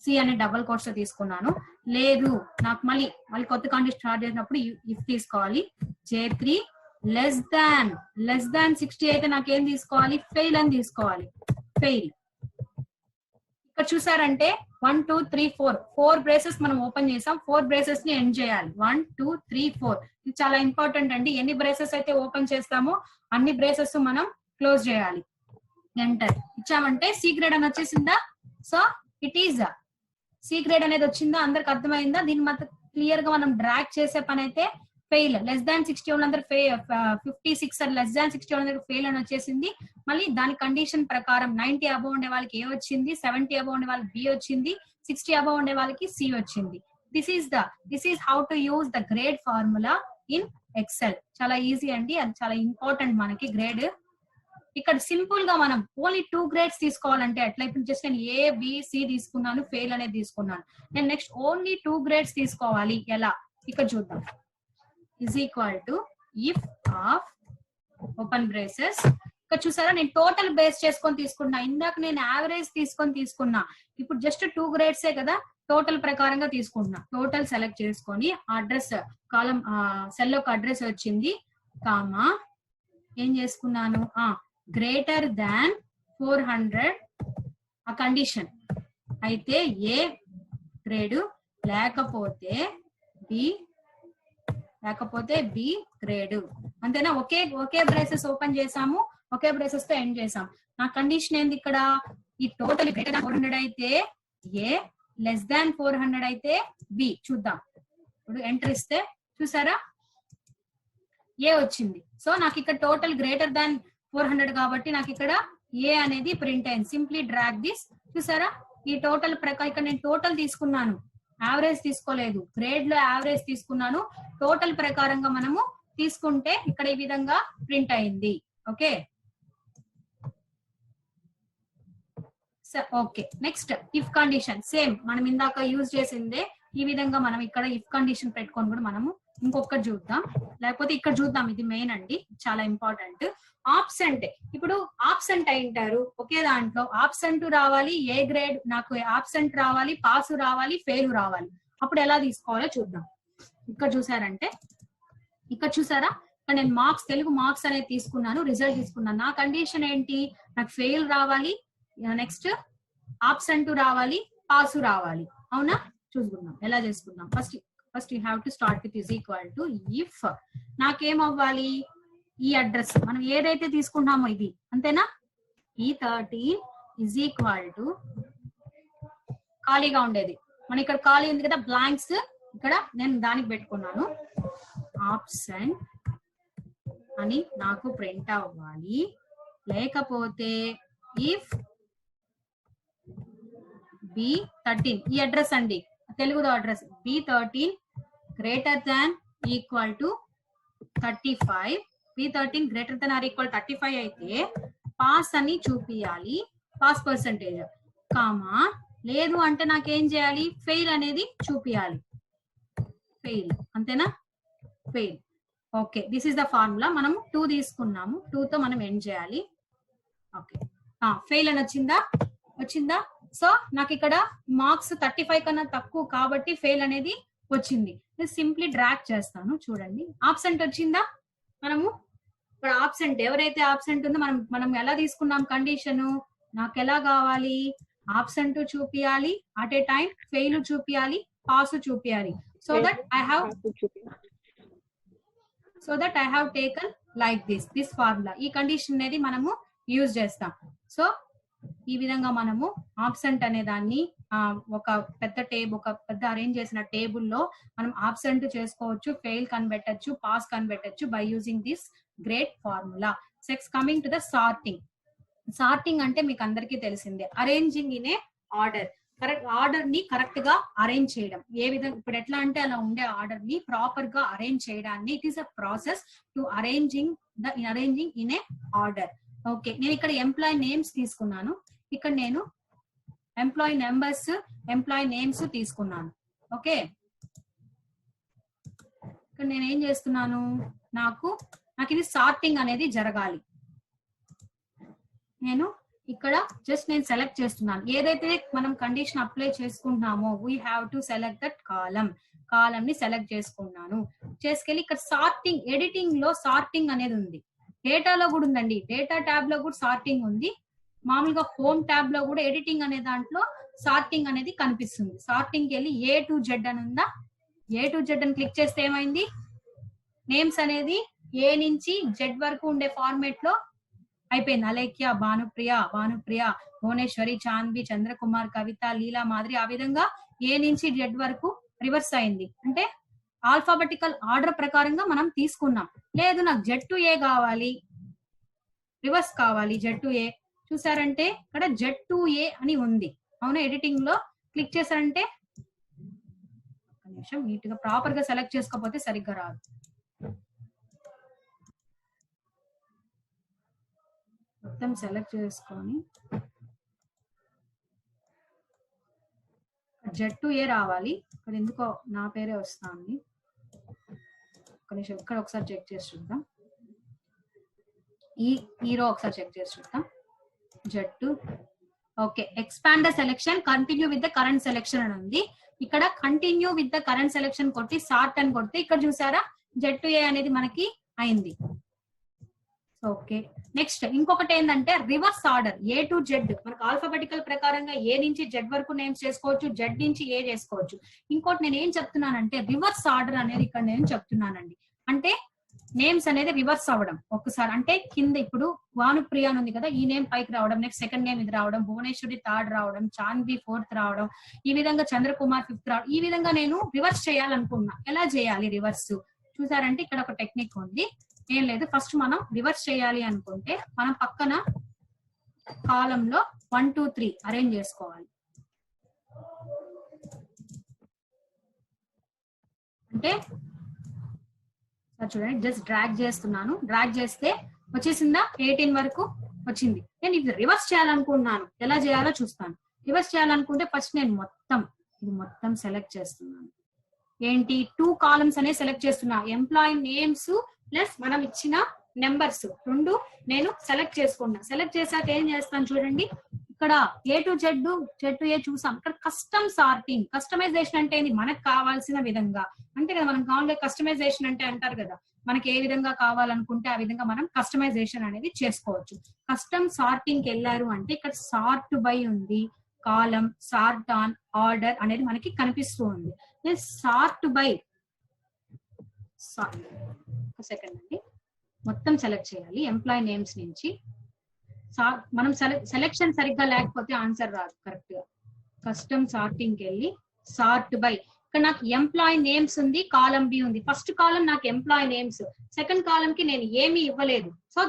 సి అని డబుల్ కోట్స్ తో తీసుకున్నాను. లేదు నాకు మళ్ళీ కొత్త కండిషన్ స్టార్ట్ చేసినప్పుడు ఇఫ్ తీసుకోవాలి. J3 లెస్ దాన్ 60 అయితే నాకేం తీసుకోవాలి, ఫెయిల్ అని తీసుకోవాలి. ఫెయిల్. ఇక్కడ చూసారంటే 1 2 3 4 బ్రేసెస్ మనం ఓపెన్ చేసాం. 4 బ్రేసెస్ ని ఎండ్ చేయాలి. 1 2 3 4. ఇది చాలా ఇంపార్టెంట్ అండి. ఎన్ని బ్రేసెస్ అయితే ఓపెన్ చేస్తామో అన్ని బ్రేసెస్ మనం క్లోజ్ చేయాలి. ఎంటర్ ఇచ్చామంటే సి గ్రేడ్ అని వచ్చేసిందా? So it is C grade అనేది వచ్చిందా? అందరికి అర్థమైందా? దీన్ని మాత్రం క్లియర్ గా మనం డ్రాగ్ చేసే పని అయితే ఫెయిల్. లెస్ దాన్ 60 వాళ్ళందరూ 56 లెస్ దాన్ 60 వాళ్ళందరూ ఫెయిల్ అని వచ్చేసింది. మళ్ళీ దాని కండిషన్ ప్రకారం 90 అబౌవ్ ఉండే వాళ్ళకి ఏ వచ్చింది, 70 అబౌవ్ ఉండే వాళ్ళకి బి వచ్చింది, 60 అబౌవ్ ఉండే వాళ్ళకి సి వచ్చింది. This is how to use the grade formula in Excel. చాలా ఈజీ అండి, అది చాలా ఇంపార్టెంట్ మనకి గ్రేడ్. ఇక్కడ సింపుల్ గా మనం ఓన్లీ 2 గ్రేడ్స్ తీసుకోవాలంటే ఎట్లా, ఇప్పుడు జస్ట్ నేను ఏ బి సి తీసుకున్నాను, ఫెయిల్ అనేది తీసుకున్నాను. నేను నెక్స్ట్ ఓన్లీ 2 గ్రేడ్స్ తీసుకోవాలి. ఎలా, ఇక్కడ చూద్దాం. is equal to if of open braces. ఇక్కడ చూసారా నేను టోటల్ బేస్ చేసుకొని తీసుకున్నా. ఇందాక నేను యావరేజ్ తీసుకున్నా. ఇప్పుడు జస్ట్ 2 గ్రేడ్సే కదా, టోటల్ ప్రకారంగా తీసుకుంటున్నా. టోటల్ సెలెక్ట్ చేసుకొని అడ్రస్ కాలం సెల్ యొక్క అడ్రస్ వచ్చింది. కామా ఏం చేసుకున్నాను, గ్రేటర్ దాన్ 400 ఆ కండిషన్ అయితే ఏ గ్రేడ్, లేకపోతే బి గ్రేడ్. అంతేనా? ఒకే బ్రేసెస్ ఓపెన్ చేసాము, ఒకే బ్రేసెస్ తో ఎండ్ చేసాం. నా కండిషన్ ఏంది ఇక్కడ, ఈ టోటల్ గ్రేటర్ దాన్ 400 అయితే ఏ, లెస్ దాన్ 400 అయితే బి. చూద్దాం. ఇప్పుడు ఎంటర్ ఇస్తే చూసారా ఏ వచ్చింది. సో నాకు ఇక్కడ టోటల్ గ్రేటర్ దాన్ 400 కాబట్టి నాకు ఇక్కడ ఏ అనేది ప్రింట్ అయింది. Simply drag this. చూసారా ఈ టోటల్ ప్రకారం ఇక్కడ నేను టోటల్ తీసుకున్నాను, యావరేజ్ తీసుకోలేదు. గ్రేడ్ లో యావరేజ్ తీసుకున్నాను. టోటల్ ప్రకారంగా మనము తీసుకుంటే ఇక్కడ ఈ విధంగా ప్రింట్ అయింది. Okay okay. Next if condition same మనం ఇందాక యూజ్ చేసిందే. ఈ విధంగా మనం ఇక్కడ ఇఫ్ కండిషన్ పెట్టుకొని కూడా మనము ఇంకొకటి చూద్దాం, లేకపోతే ఇక్కడ చూద్దాం. ఇది మెయిన్ అండి, చాలా ఇంపార్టెంట్. ఆబ్సెంట్. ఇప్పుడు ఆబ్సెంట్ అయింటారు ఒకే దాంట్లో. ఆబ్సెంట్ రావాలి, ఏ గ్రేడ్ నాకు ఆబ్సెంట్ రావాలి, పాస్ రావాలి, ఫెయిల్ రావాలి. అప్పుడు ఎలా తీసుకోవాలో చూద్దాం. ఇక్కడ చూసారంటే ఇక్కడ చూసారా నేను మార్క్స్ తెలుగు మార్క్స్ అనేది తీసుకున్నాను, రిజల్ట్ తీసుకున్నాను. నా కండిషన్ ఏంటి, నాకు ఫెయిల్ రావాలి, నెక్స్ట్ ఆబ్సెంట్ రావాలి, పాస్ రావాలి. అవునా, చూసుకుందాం ఎలా చేసుకుందాం. First you have to start with is equal to if నాకేం అవ్వాలి, ఈ అడ్రస్ మనం ఏదైతే తీసుకున్నామో ఇది అంతేనా, E13 ఇజ్ ఈక్వల్ టు ఖాళీగా ఉండేది, మన ఇక్కడ ఖాళీ ఉంది కదా బ్లాంక్స్, ఇక్కడ నేను దానికి పెట్టుకున్నాను ఆబ్సెంట్ అని నాకు ప్రింట్ అవ్వాలి. లేకపోతే ఇఫ్ B13 ఈ అడ్రస్ అండి, తెలుగులో address B13 greater than equal to 35, B13 greater than or equal 35 అయితే పాస్ అని చూపియాలి, పాస్ పర్సంటేజ్, కామా లేదు అంటే నాకేం చేయాలి, ఫెయిల్ అనేది చూపియాలి, ఫెయిల్ అంతేనా, fail. Okay, this is the formula. మనం 2 తీసుకున్నాము, 2 తో మనం ఎండ్ చేయాలి. ఓకే, ఫెయిల్ అని వచ్చిందా. సో నాకు ఇక్కడ మార్క్స్ 35 కన్నా తక్కువ కాబట్టి ఫెయిల్ అనేది వచ్చింది. సింప్లీ డ్రాగ్ చేస్తాను, చూడండి ఆబ్సెంట్ వచ్చిందా. మనము ఇక్కడ ఆబ్సెంట్ ఎవరైతే ఆబ్సెంట్ ఉందో మనం ఎలా తీసుకున్నాం కండిషన్, నాకు ఎలా కావాలి, ఆబ్సెంట్ చూపియాలి, అట్ ఏ టైం ఫెయిల్ చూపియాలి, పాస్ చూపియాలి. So that I have taken like this formula. ఈ కండిషన్ అనేది మనము యూజ్ చేస్తాం. సో ఈ విధంగా మనము ఆబ్సెంట్ అనే దాన్ని ఒక పెద్ద అరేంజ్ చేసిన టేబుల్లో మనం ఆబ్సెంట్ చేసుకోవచ్చు, ఫెయిల్ కనిపెట్టచ్చు, పాస్ కనిపెట్టచ్చు by using this great formula. Coming to the sorting అంటే మీకు అందరికీ తెలిసిందే, arranging in a order. Order ని కరెక్ట్ గా అరేంజ్ చేయడం. ఏ విధంగా ఇప్పుడు ఎట్లా అంటే అలా ఉండే ఆర్డర్ ని ప్రాపర్ గా అరేంజ్ చేయడాన్ని it is a process to arranging in a order. Okay, నేను ఇక్కడ ఎంప్లాయీ నేమ్స్ తీసుకున్నాను, ఇక్కడ నేను ఎంప్లాయీ నెంబర్స్, ఎంప్లాయీ నేమ్స్ తీసుకున్నాను. ఓకే, ఇక్కడ నేను ఏం చేస్తున్నాను, నాకు ఇది సార్టింగ్ అనేది జరగాలి. నేను ఇక్కడ జస్ట్ నేను సెలెక్ట్ చేస్తున్నాను, ఏదైతే మనం కండిషన్ అప్లై చేసుకుంటున్నామో we have to select that column ని సెలెక్ట్ చేసుకున్నాను. చేసుకెళ్ళి ఇక్కడ సార్టింగ్, ఎడిటింగ్ లో సార్టింగ్ అనేది ఉంది, డేటాలో కూడా ఉందండి, డేటా ట్యాబ్ లో కూడా సార్టింగ్ ఉంది, మామూలుగా హోమ్ ట్యాబ్ లో కూడా ఎడిటింగ్ అనే దాంట్లో సార్టింగ్ అనేది కనిపిస్తుంది. సార్టింగ్ కి వెళ్ళి A to Z అని ఉందా, A to Z అని క్లిక్ చేస్తే ఏమైంది, నేమ్స్ అనేది A నుంచి Z వరకు ఉండే ఫార్మేట్ లో అయిపోయింది. అలేఖ్య, భానుప్రియ, భువనేశ్వరి, చాన్వి, చంద్రకుమార్, కవిత, లీలా, మాదిరి, ఆ విధంగా A నుంచి Z వరకు రివర్స్ అయింది. అంటే ఆల్ఫాబెటికల్ ఆర్డర్ ప్రకారంగా మనం తీసుకున్నాం. లేదు నాకు Z to A కావాలి, రివర్స్ కావాలి, Z to A, చూసారంటే ఇక్కడ Z to A అని ఉంది. అవునా, ఎడిటింగ్ లో క్లిక్ చేశారంటే నిమిషం నీట్ గా ప్రాపర్ గా సెలెక్ట్ చేసుకోకపోతే సరిగ్గా రాదు. మొత్తం సెలెక్ట్ చేసుకొని Z to A రావాలి. ఇక్కడ ఎందుకో నా పేరే వస్తుంది, ఒక నిమిషం ఇక్కడ ఒకసారి చెక్ చేసి చూద్దాం, ఈ రో ఒకసారి చెక్ చేసి చూద్దాం. Z to okay, expand the selection, continue with the current selection అని ఉంది. ఇక్కడ continue with the current selection కొట్టి సార్ట్ అని కొడితే ఇక్కడ చూసారా Z to A అనేది మనకి అయింది. ఓకే, నెక్స్ట్ ఇంకొకటి ఏంటంటే reverse order, A to Z. మనకు ఆల్ఫాబెటికల్ ప్రకారంగా A నుంచి Z వరకు నేమ్స్ చేసుకోవచ్చు, Z నుంచి A చేసుకోవచ్చు. ఇంకోటి నేను ఏం చెప్తున్నానంటే రివర్స్ ఆర్డర్ అనేది ఇక్కడ నేను చెప్తున్నానండి. అంటే నేమ్స్ అనేది రివర్స్ అవ్వడం ఒకసారి, అంటే కింద ఇప్పుడు భానుప్రియ అని ఉంది కదా, ఈ నేమ్ పైకి రావడం, నెక్స్ట్ సెకండ్ నేమ్ ఇది రావడం, భువనేశ్వరి థర్డ్ రావడం, చాన్వి ఫోర్త్ రావడం, ఈ విధంగా చంద్రకుమార్ ఫిఫ్త్ రావడం, ఈ విధంగా నేను రివర్స్ చేయాలనుకున్నా. ఎలా చేయాలి రివర్స్ చూసారంటే ఇక్కడ ఒక టెక్నిక్ ఉంది. ఏం లేదు, ఫస్ట్ మనం రివర్స్ చేయాలి అనుకుంటే మనం పక్కన కాలంలో 1 2 3 అరేంజ్ చేసుకోవాలి. అంటే చూడండి, జస్ట్ డ్రాగ్ చేస్తున్నాను, డ్రాగ్ చేస్తే వచ్చేసిందా 18 వరకు వచ్చింది. నేను ఇది రివర్స్ చేయాలనుకుంటున్నాను, ఎలా చేయాలో చూస్తాను. రివర్స్ చేయాలనుకుంటే ఫస్ట్ నేను మొత్తం సెలెక్ట్ చేస్తున్నాను. ఏంటి 2 కాలమ్స్ అనేది సెలెక్ట్ చేస్తున్నా, ఎంప్లాయీ నేమ్స్ ప్లస్ మనం ఇచ్చిన నెంబర్స్ 2 నేను సెలెక్ట్ చేసుకున్నా. సెలెక్ట్ చేశాక ఏం చేస్తాను చూడండి, ఇక్కడ ఏ టు జెడ్ ఏ చూసాం. ఇక్కడ కస్టమ్ సార్టింగ్, కస్టమైజేషన్ అంటే ఏంది, మనకు కావాల్సిన విధంగా. అంటే కదా మనం కావాలి కస్టమైజేషన్ అంటే అంటారు కదా, మనకి ఏ విధంగా కావాలనుకుంటే ఆ విధంగా మనం కస్టమైజేషన్ అనేది చేసుకోవచ్చు. కస్టమ్ సార్టింగ్ కి వెళ్ళారు అంటే ఇక్కడ సార్ట్ బై ఉంది, కాలం, సార్ట్ ఆన్, ఆర్డర్ అనేది మనకి కనిపిస్తూ ఉంది. సార్ట్ బై, సెకండ్ అండి, మొత్తం సెలెక్ట్ చేయాలి ఎంప్లాయీ నేమ్స్ నుంచి. మనం సెలెక్షన్ సరిగ్గా లేకపోతే ఆన్సర్ రాదు కరెక్ట్ గా. కస్టమ్ సార్టింగ్ కి వెళ్ళి సార్ట్ బై, ఇక్కడ నాకు ఎంప్లాయీ నేమ్స్ ఉంది, కాలం బి ఉంది. ఫస్ట్ కాలం నాకు ఎంప్లాయీ నేమ్స్, సెకండ్ కాలం కి నేను ఏమీ ఇవ్వలేదు. సో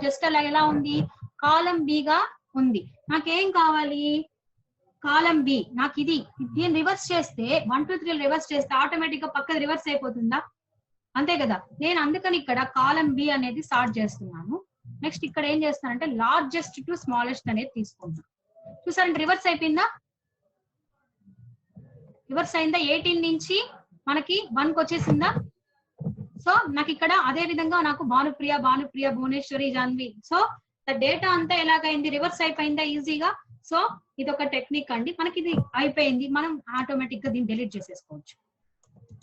జస్ట్ అలా ఎలా ఉంది, కాలం బి గా ఉంది. నాకేం కావాలి, కాలం బి. నాకు ఇది దీన్ని రివర్స్ చేస్తే 1 2 3 రివర్స్ చేస్తే ఆటోమేటిక్ గా పక్కది రివర్స్ అయిపోతుందా, అంతే కదా. నేను అందుకని ఇక్కడ కాలం బి అనేది సార్ట్ చేస్తున్నాను. నెక్స్ట్ ఇక్కడ ఏం చేస్తానంటే లార్జెస్ట్ టు స్మాలెస్ట్ అనేది తీసుకుంటాను. చూసారంటే రివర్స్ అయిపోయిందా, రివర్స్ అయిందా, 18 నుంచి మనకి 1 కి వచ్చేసిందా. సో నాకు ఇక్కడ అదే విధంగా నాకు భానుప్రియ, భువనేశ్వరి, జాన్వి. సో డేటా అంతా ఎలాగైంది, రివర్స్ అయిపోయిందా ఈజీగా. సో ఇది ఒక టెక్నిక్ అండి. మనకి ఇది అయిపోయింది, మనం ఆటోమేటిక్ గా దీన్ని డిలీట్ చేసేసుకోవచ్చు.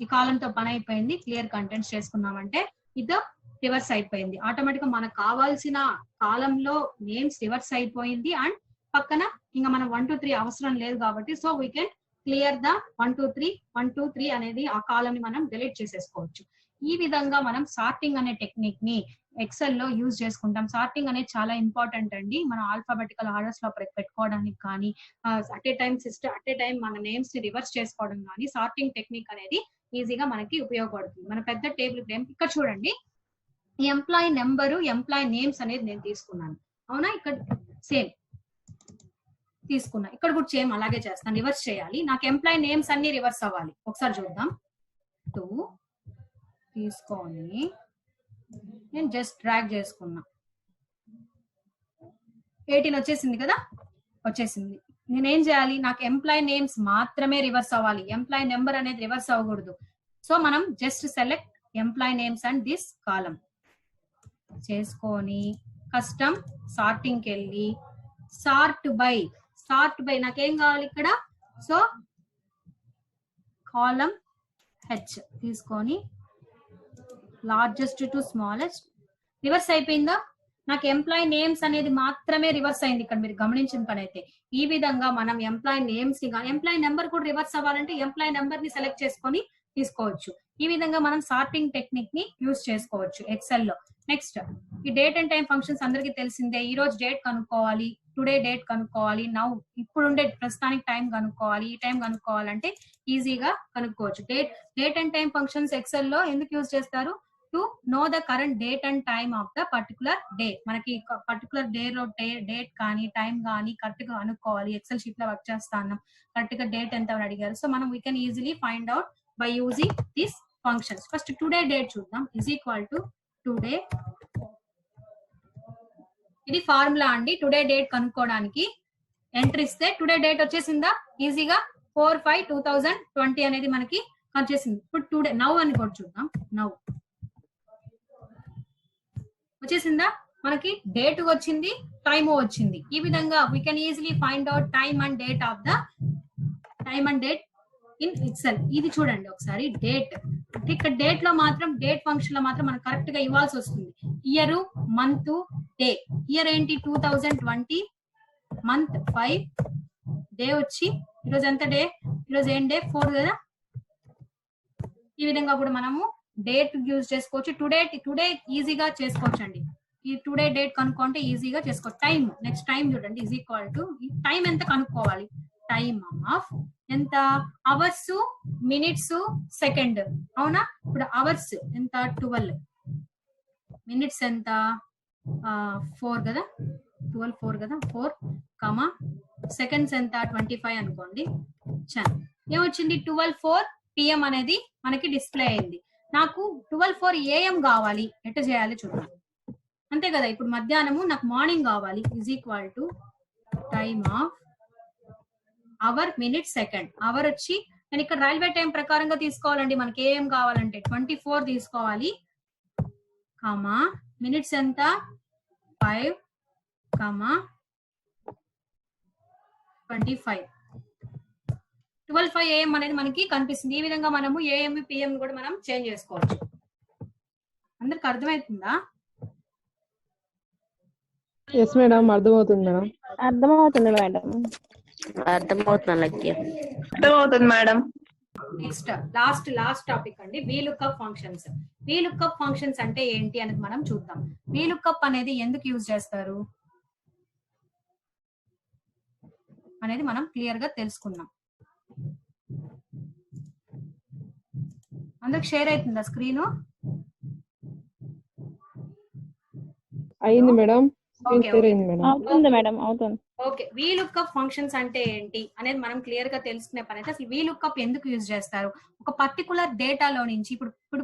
ఈ కాలంతో పని అయిపోయింది, క్లియర్ కంటెంట్స్ చేసుకున్నామంటే ఇది రివర్స్ అయిపోయింది. ఆటోమేటిక్ గా మనకు కావాల్సిన కాలంలో నేమ్స్ రివర్స్ అయిపోయింది. అండ్ పక్కన ఇంకా మనం 1 2 3 అవసరం లేదు కాబట్టి so we can clear the 1 2 3 అనేది ఆ కాలం ని మనం డిలీట్ చేసేసుకోవచ్చు. ఈ విధంగా మనం సార్టింగ్ అనే టెక్నిక్ ని ఎక్సెల్ లో యూజ్ చేసుకుంటాం. సార్టింగ్ అనేది చాలా ఇంపార్టెంట్ అండి. మనం ఆల్ఫాబెటికల్ ఆర్డర్స్ లో పెట్టుకోవడానికి కానీ, అట్ ఏ టైం మన నేమ్స్ ని రివర్స్ చేసుకోవడం కానీ సార్టింగ్ టెక్నిక్ అనేది ఈజీగా మనకి ఉపయోగపడుతుంది. మన పెద్ద టేబుల్ ఇక్కడ చూడండి, ఈ ఎంప్లాయీ నెంబరు, ఎంప్లాయీ నేమ్స్ అనేది నేను తీసుకున్నాను, అవునా. ఇక్కడ సేమ్ తీసుకున్నా, ఇక్కడ కూడా సేమ్ అలాగే చేస్తాను, రివర్స్ చేయాలి. నాకు ఎంప్లాయీ నేమ్స్ అన్ని రివర్స్ అవ్వాలి. ఒకసారి చూద్దాం. 2 తీసుకొని నేను జస్ట్ డ్రాగ్ చేసుకున్నా, 18 వచ్చేసింది కదా, వచ్చేసింది. నేనేం చేయాలి, నాకు ఎంప్లాయీ నేమ్స్ మాత్రమే రివర్స్ అవ్వాలి, ఎంప్లాయీ నెంబర్ అనేది రివర్స్ అవ్వకూడదు. సో మనం just select employee names and this column చేసుకొని కస్టమ్ సార్టింగ్ కి వెళ్ళి సార్ట్ బై నాకేం కావాలి ఇక్కడ. సో కాలం హెచ్ తీసుకొని లార్జెస్ట్ టు స్మాలెస్ట్, రివర్స్ అయిపోయిందా. నాకు ఎంప్లాయీ నేమ్స్ అనేది మాత్రమే రివర్స్ అయింది, ఇక్కడ మీరు గమనించిన పని అయితే. ఈ విధంగా మనం ఎంప్లాయీ నేమ్స్ ని కానీ, ఎంప్లాయీ నెంబర్ కూడా రివర్స్ అవ్వాలంటే ఎంప్లాయీ నెంబర్ ని సెలెక్ట్ చేసుకొని తీసుకోవచ్చు. ఈ విధంగా మనం సార్టింగ్ టెక్నిక్ ని యూజ్ చేసుకోవచ్చు ఎక్సెల్ లో. నెక్స్ట్ ఈ డేట్ అండ్ టైం ఫంక్షన్స్ అందరికీ తెలిసిందే. ఈ రోజు డేట్ కనుక్కోవాలి, టుడే డేట్ కనుక్కోవాలి, నౌ ఇప్పుడుండే ప్రస్తుతానికి టైం కనుక్కోవాలి. ఈ టైం కనుక్కోవాలంటే ఈజీగా కనుక్కోవచ్చు. Date and time functions Excel లో ఎందుకు యూజ్ చేస్తారు, to know the current date and time of the particular day. మనకి పర్టికులర్ డే లో డేట్ కానీ టైం కానీ కరెక్ట్ గా అనుకోవాలి. ఎక్సెల్ షీట్ లో వర్క్ చేస్తాను, కరెక్ట్ గా డేట్ ఎంత అని అడిగారు. సో మనం we can easily find out by using this functions. First today date చూద్దాం, ఈజ్ ఈక్వల్ టు టుడే. ఇది ఫార్ములా అండి. టుడే డేట్ కనుక్కోవడానికి ఎంటర్ ఇస్తే టుడే డేట్ వచ్చేసిందా ఈజీగా. 4/5/2020 అనేది మనకి వచ్చేసింది. ఇప్పుడు టుడే నౌ అని కూడా చూద్దాం, నౌ వచ్చేసిందా. మనకి డేట్ వచ్చింది, టైమ్ వచ్చింది. ఈ విధంగా we can easily find out time and date of the in Excel. ఇది చూడండి ఒకసారి, డేట్ ఇక్కడ డేట్ లో మాత్రం, డేట్ ఫంక్షన్ లో మాత్రం మనకు కరెక్ట్ గా ఇవ్వాల్సి వస్తుంది. Year, month, day. ఇయర్ ఏంటి 2020, మంత్ 5, డే వచ్చి ఈరోజు ఎంత డే, ఈరోజు ఏం డే 4 కదా. ఈ విధంగా కూడా మనము డేట్ యూజ్ చేసుకోవచ్చు. టుడే ఈజీగా చేసుకోవచ్చు అండి. ఈ టుడే డేట్ కనుక్కుంటే ఈజీగా చేసుకోవచ్చు. టైం, నెక్స్ట్ టైం చూడండి, ఈజ్ ఈక్వల్ టు టైం ఎంత కనుక్కోవాలి, టైమ్ ఆఫ్ ఎంత, అవర్స్, మినిట్స్, సెకండ్, అవునా. ఇప్పుడు అవర్స్ ఎంత 12, మినిట్స్ ఎంత 4 కదా, 4 కదా, 4, సెకండ్స్ ఎంత 25 అనుకోండి. ఏమొచ్చింది 12:04 PM అనేది మనకి డిస్ప్లే అయింది. నాకు 12:04 AM కావాలి, ఎట్లా చేయాలి చూద్దాం. అంతే కదా, ఇప్పుడు మధ్యాహ్నము నాకు మార్నింగ్ కావాలి. Is equal to time of hour, minute, second. Hour వచ్చి నేను ఇక్కడ రైల్వే టైం ప్రకారంగా తీసుకోవాలండి. మనకి ఏం కావాలంటే 24 తీసుకోవాలి, మినిట్స్ ఎంత 5, 25 12:05 AM అనేది మనకి కనిపిస్తుంది. ఈ విధంగా మనము AM PM కూడా మనం చేంజ్ చేసుకోవచ్చు. అందరికి అర్థమవుతుందా? ఎస్ మేడం, అర్థమవుతుంది మేడం. అర్థమవుతుంది మేడం. అర్థమవుతుంది మేడం. నెక్స్ట్ లాస్ట్ టాపిక్ అండి, వీలుకప్ ఫంక్షన్స్. వీలుకప్ ఫంక్షన్స్ అంటే ఏంటి అనేది మనం చూద్దాం. వీలుకప్ అనేది ఎందుకు యూజ్ చేస్తారు అనేది మనం క్లియర్ గా తెలుసుకుందాం. అందరికి షేర్ అవుతుందా స్క్రీన్? అయింది మేడం. ఓకే అయింది మేడం. అవుతుంది మేడం, అవుతుంది. ఓకే, వీలుకప్ ఫంక్షన్స్ అంటే ఏంటి అనేది మనం క్లియర్ గా తెలుసుకునే పని అయితే అసలు వీలుకప్ ఎందుకు యూజ్ చేస్తారు. ఒక పర్టికులర్ డేటాలో నుంచి ఇప్పుడు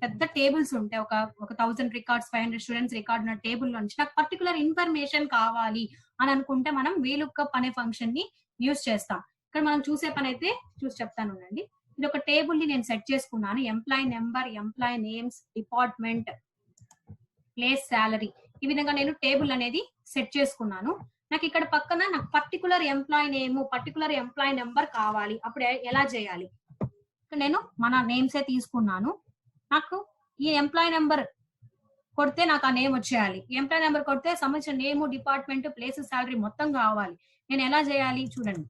పెద్ద టేబుల్స్ ఉంటాయి, ఒక 1000 రికార్డ్స్ 500 స్టూడెంట్స్ రికార్డ్ ఉన్న టేబుల్ నుంచి నాకు పర్టికులర్ ఇన్ఫర్మేషన్ కావాలి అని అనుకుంటే మనం వీలుకప్ అనే ఫంక్షన్ ని యూజ్ చేస్తాం. ఇక్కడ మనం చూసే పని అయితే చూసి చెప్తాను అండి. ఇది ఒక టేబుల్ ని నేను సెట్ చేసుకున్నాను. Employee number, employee names, department, place, salary, ఈ విధంగా నేను టేబుల్ అనేది సెట్ చేసుకున్నాను. నాకు ఇక్కడ పక్కన నాకు particular employee name, particular employee number కావాలి. అప్పుడు ఎలా చేయాలి? నేను మన నేమ్సే తీసుకున్నాను. నాకు ఈ ఎంప్లాయ్ నెంబర్ కొడితే నాకు ఆ నేమ్ వచ్చేయాలి. ఎంప్లాయ్ నెంబర్ కొడితే సంబంధించిన నేమ్, డిపార్ట్మెంట్, ప్లేస్, శాలరీ మొత్తం కావాలి. నేను ఎలా చేయాలి చూడండి.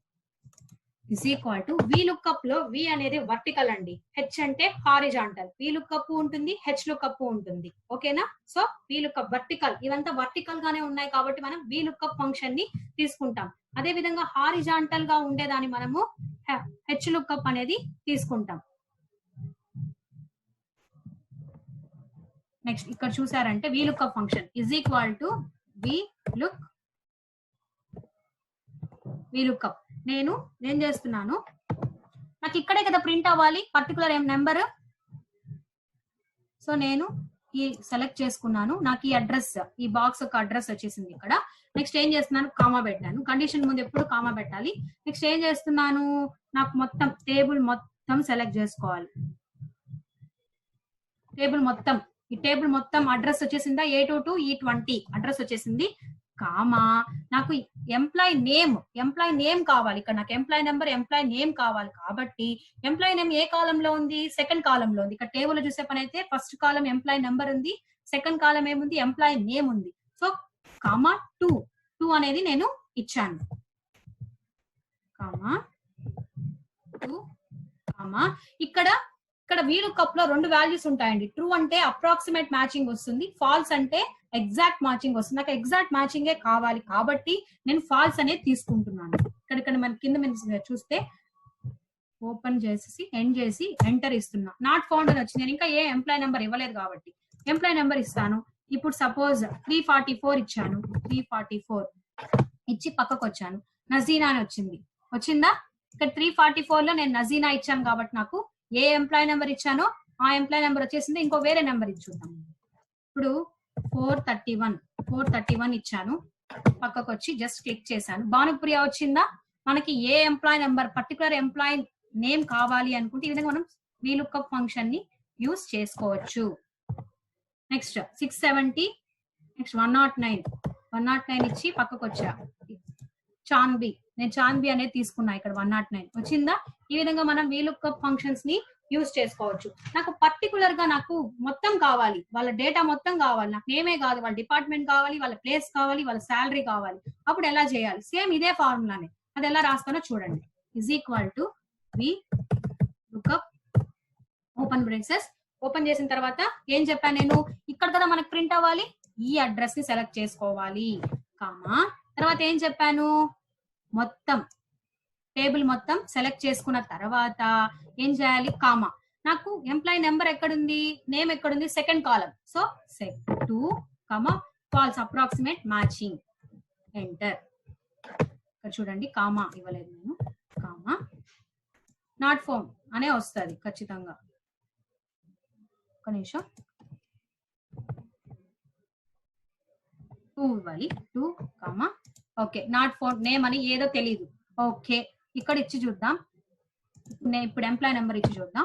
ఇస్ ఈక్వల్ టు వీలుకప్ లో వి అనేది వర్టికల్ అండి, హెచ్ అంటే హారిజాంటల్. వీలుకప్ ఉంటుంది, హెచ్ లుకప్ ఉంటుంది. ఓకేనా? సో వీలుకప్ వర్టికల్, ఇవంతా వర్టికల్ గానే ఉన్నాయి కాబట్టి మనం వీలుకప్ ఫంక్షన్ ని తీసుకుంటాం. అదే విధంగా హారిజాంటల్ గా ఉండేదాన్ని మనము హెచ్ లుకప్ అనేది తీసుకుంటాం. నెక్స్ట్ ఇక్కడ చూసారంటే VLOOKUP function is equal to VLOOKUP. నేను ఏం చేస్తున్నాను, నాకు ఇక్కడే కదా ప్రింట్ అవ్వాలి పర్టికులర్ నెంబర్. సో నేను ఈ సెలెక్ట్ చేసుకున్నాను. నాకు ఈ అడ్రస్, ఈ బాక్స్ యొక్క అడ్రస్ వచ్చేసింది ఇక్కడ. నెక్స్ట్ ఏం చేస్తున్నాను, కామా పెట్టాను. కండిషన్ ముందు ఎప్పుడు కామా పెట్టాలి. నెక్స్ట్ ఏం చేస్తున్నాను, నాకు మొత్తం టేబుల్ మొత్తం సెలెక్ట్ చేసుకోవాలి. టేబుల్ మొత్తం, ఈ టేబుల్ మొత్తం అడ్రస్ వచ్చేసిందా, A2 to E20 అడ్రస్ వచ్చేసింది. కామా నాకు ఎంప్లాయ్ నేమ్ కావాలి. ఇక్కడ నాకు ఎంప్లాయ్ నెంబర్, ఎంప్లాయ్ నేమ్ కావాలి కాబట్టి ఎంప్లాయ్ నేమ్ ఏ కాలంలో ఉంది, సెకండ్ కాలంలో ఉంది. ఇక్కడ టేబుల్ లో చూసే పని అయితే ఫస్ట్ కాలం ఎంప్లాయ్ నెంబర్ ఉంది, సెకండ్ కాలం ఏముంది, ఎంప్లాయ్ నేమ్ ఉంది. సో కామా 2 అనేది నేను ఇచ్చాను. కామా 2 కామా ఇక్కడ వీలుకప్ లో 2 వాల్యూస్ ఉంటాయండి. ట్రూ అంటే అప్రాక్సిమేట్ మ్యాచింగ్ వస్తుంది, ఫాల్స్ అంటే ఎగ్జాక్ట్ మ్యాచింగ్ వస్తుంది. నాకు ఎగ్జాక్ట్ మ్యాచింగే కావాలి కాబట్టి నేను ఫాల్స్ అనేది తీసుకుంటున్నాను. ఇక్కడ మన కింద మీరు చూస్తే ఓపెన్ చేసి ఎండ్ చేసి ఎంటర్ ఇస్తున్నా. నాట్ ఫౌండ్ అని వచ్చింది. నేను ఇంకా ఏ ఎంప్లాయ్ నెంబర్ ఇవ్వలేదు కాబట్టి ఎంప్లాయ్ నెంబర్ ఇస్తాను. ఇప్పుడు సపోజ్ 344 ఇచ్చాను. 344 ఇచ్చి పక్కకు వచ్చాను. నజీనా అని వచ్చిందా? ఇక్కడ 344 లో నేను నజీనా ఇచ్చాను కాబట్టి నాకు ఏ ఎంప్లాయ్ నెంబర్ ఇచ్చానో ఆ ఎంప్లాయ్ నెంబర్ వచ్చేసింది. ఇంకో వేరే నెంబర్ ఇచ్చుద్దాం. ఇప్పుడు 431 ఇచ్చాను. పక్కకు వచ్చి జస్ట్ క్లిక్ చేశాను. భానుప్రియ వచ్చిందా? మనకి ఏ employee number, particular employee name కావాలి అనుకుంటే ఈ విధంగా మనం వీలుకప్ ఫంక్షన్ ని యూజ్ చేసుకోవచ్చు. నెక్స్ట్ 670, నెక్స్ట్ 109 ఇచ్చి పక్కకు వచ్చా. చాన్బి, నేను చాన్బి అనేది తీసుకున్నా. ఇక్కడ 109 వచ్చిందా? ఈ విధంగా మనం వీలుకప్ ఫంక్షన్స్ ని యూజ్ చేసుకోవచ్చు. నాకు పర్టికులర్ గా నాకు మొత్తం కావాలి, వాళ్ళ డేటా మొత్తం కావాలి. నాకు నేమే కాదు, వాళ్ళ డిపార్ట్మెంట్ కావాలి, వాళ్ళ ప్లేస్ కావాలి, వాళ్ళ శాలరీ కావాలి. అప్పుడు ఎలా చేయాలి? సేమ్ ఇదే ఫార్ములానే. అది ఎలా రాస్తానో చూడండి. Is equal to VLOOKUP open braces. Open చేసిన తర్వాత ఏం చెప్పాను నేను, ఇక్కడ కదా మనకు ప్రింట్ అవ్వాలి, ఈ అడ్రస్ ని సెలెక్ట్ చేసుకోవాలి. కామా తర్వాత ఏం చెప్పాను, మొత్తం టేబుల్ మొత్తం సెలెక్ట్ చేసుకున్న తర్వాత ఏం చేయాలి, కామా. నాకు ఎంప్లాయ్ నెంబర్ ఎక్కడుంది, నేమ్ ఎక్కడుంది, second column. So sec2 comma false approximate matching, enter. ఇక్కడ చూడండి కామా ఇవ్వలేదు నేను. కామా నాట్ ఫౌండ్ అనే వస్తుంది ఖచ్చితంగా. ఒక నిమిషం, 2 ఇవ్వాలి. 2 comma okay, not found name అని ఏదో తెలియదు. ఓకే, ఇక్కడ ఇచ్చి చూద్దాం. ఇప్పుడు ఎంప్లాయ్ నెంబర్ ఇచ్చి చూద్దాం.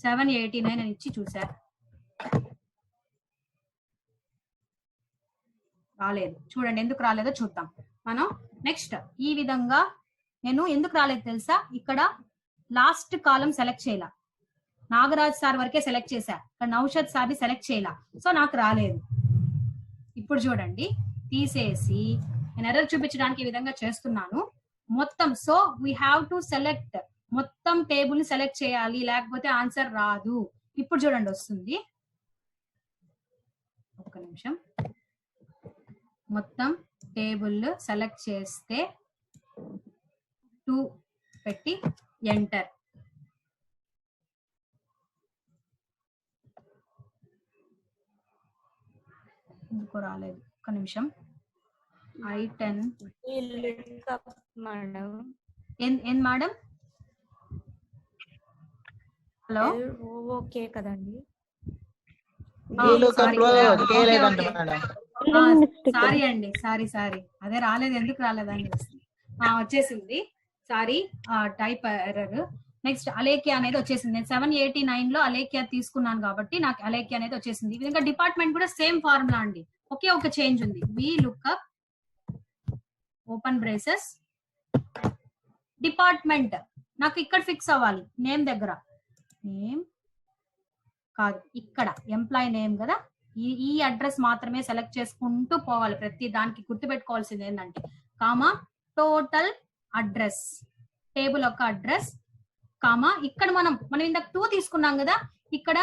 789 అని ఇచ్చి చూసా, రాలేదు. చూడండి ఎందుకు రాలేదో చూద్దాం మనం. నెక్స్ట్ ఈ విధంగా నేను ఎందుకు రాలేదు తెలుసా, ఇక్కడ లాస్ట్ కాలం సెలెక్ట్ చేయాల, నాగరాజ్ సార్ వరకే సెలెక్ట్ చేశా, ఇక్కడ నౌషద్ సార్ని సెలెక్ట్ చేయాల, సో నాకు రాలేదు. ఇప్పుడు చూడండి తీసేసి నేను ఎర్రర్ చూపించడానికి ఈ విధంగా చేస్తున్నాను మొత్తం. So we have to select, మొత్తం టేబుల్ ని సెలెక్ట్ చేయాలి, లేకపోతే ఆన్సర్ రాదు. ఇప్పుడు చూడండి వస్తుంది, ఒక్క నిమిషం. మొత్తం టేబుల్ సెలెక్ట్ చేస్తే 2 పెట్టి ఎంటర్. ఎందుకో రాలేదు, ఒక్క నిమిషం. I10 మేడం ఏం మేడం? హలో ఓకే కదండి. సారీ అండి, సారీ అదే రాలేదు, ఎందుకు రాలేదని వచ్చేసింది, sorry type error. Next Alekhya అనేది వచ్చేసింది. నేను 789 లో అలేఖ్య తీసుకున్నాను కాబట్టి నాకు అలేఖ్య అనేది వచ్చేసింది. ఈ విధంగా డిపార్ట్మెంట్ కూడా సేమ్ ఫార్ములా అండి, ఒకే ఒక చేంజ్ ఉంది. వి లుక్అప్ ఓపెన్ బ్రేసెస్ డిపార్ట్మెంట్, నాకు ఇక్కడ ఫిక్స్ అవ్వాలి నేమ్ దగ్గర, నేమ్ కాదు ఇక్కడ ఎంప్లాయ్ నేమ్ కదా, ఈ అడ్రస్ మాత్రమే సెలెక్ట్ చేసుకుంటూ పోవాలి. ప్రతి దానికి గుర్తుపెట్టుకోవాల్సింది ఏంటంటే కామా టోటల్ అడ్రస్, టేబుల్ యొక్క అడ్రస్, కామా ఇక్కడ మనం ఇందాక 2 తీసుకున్నాం కదా, ఇక్కడ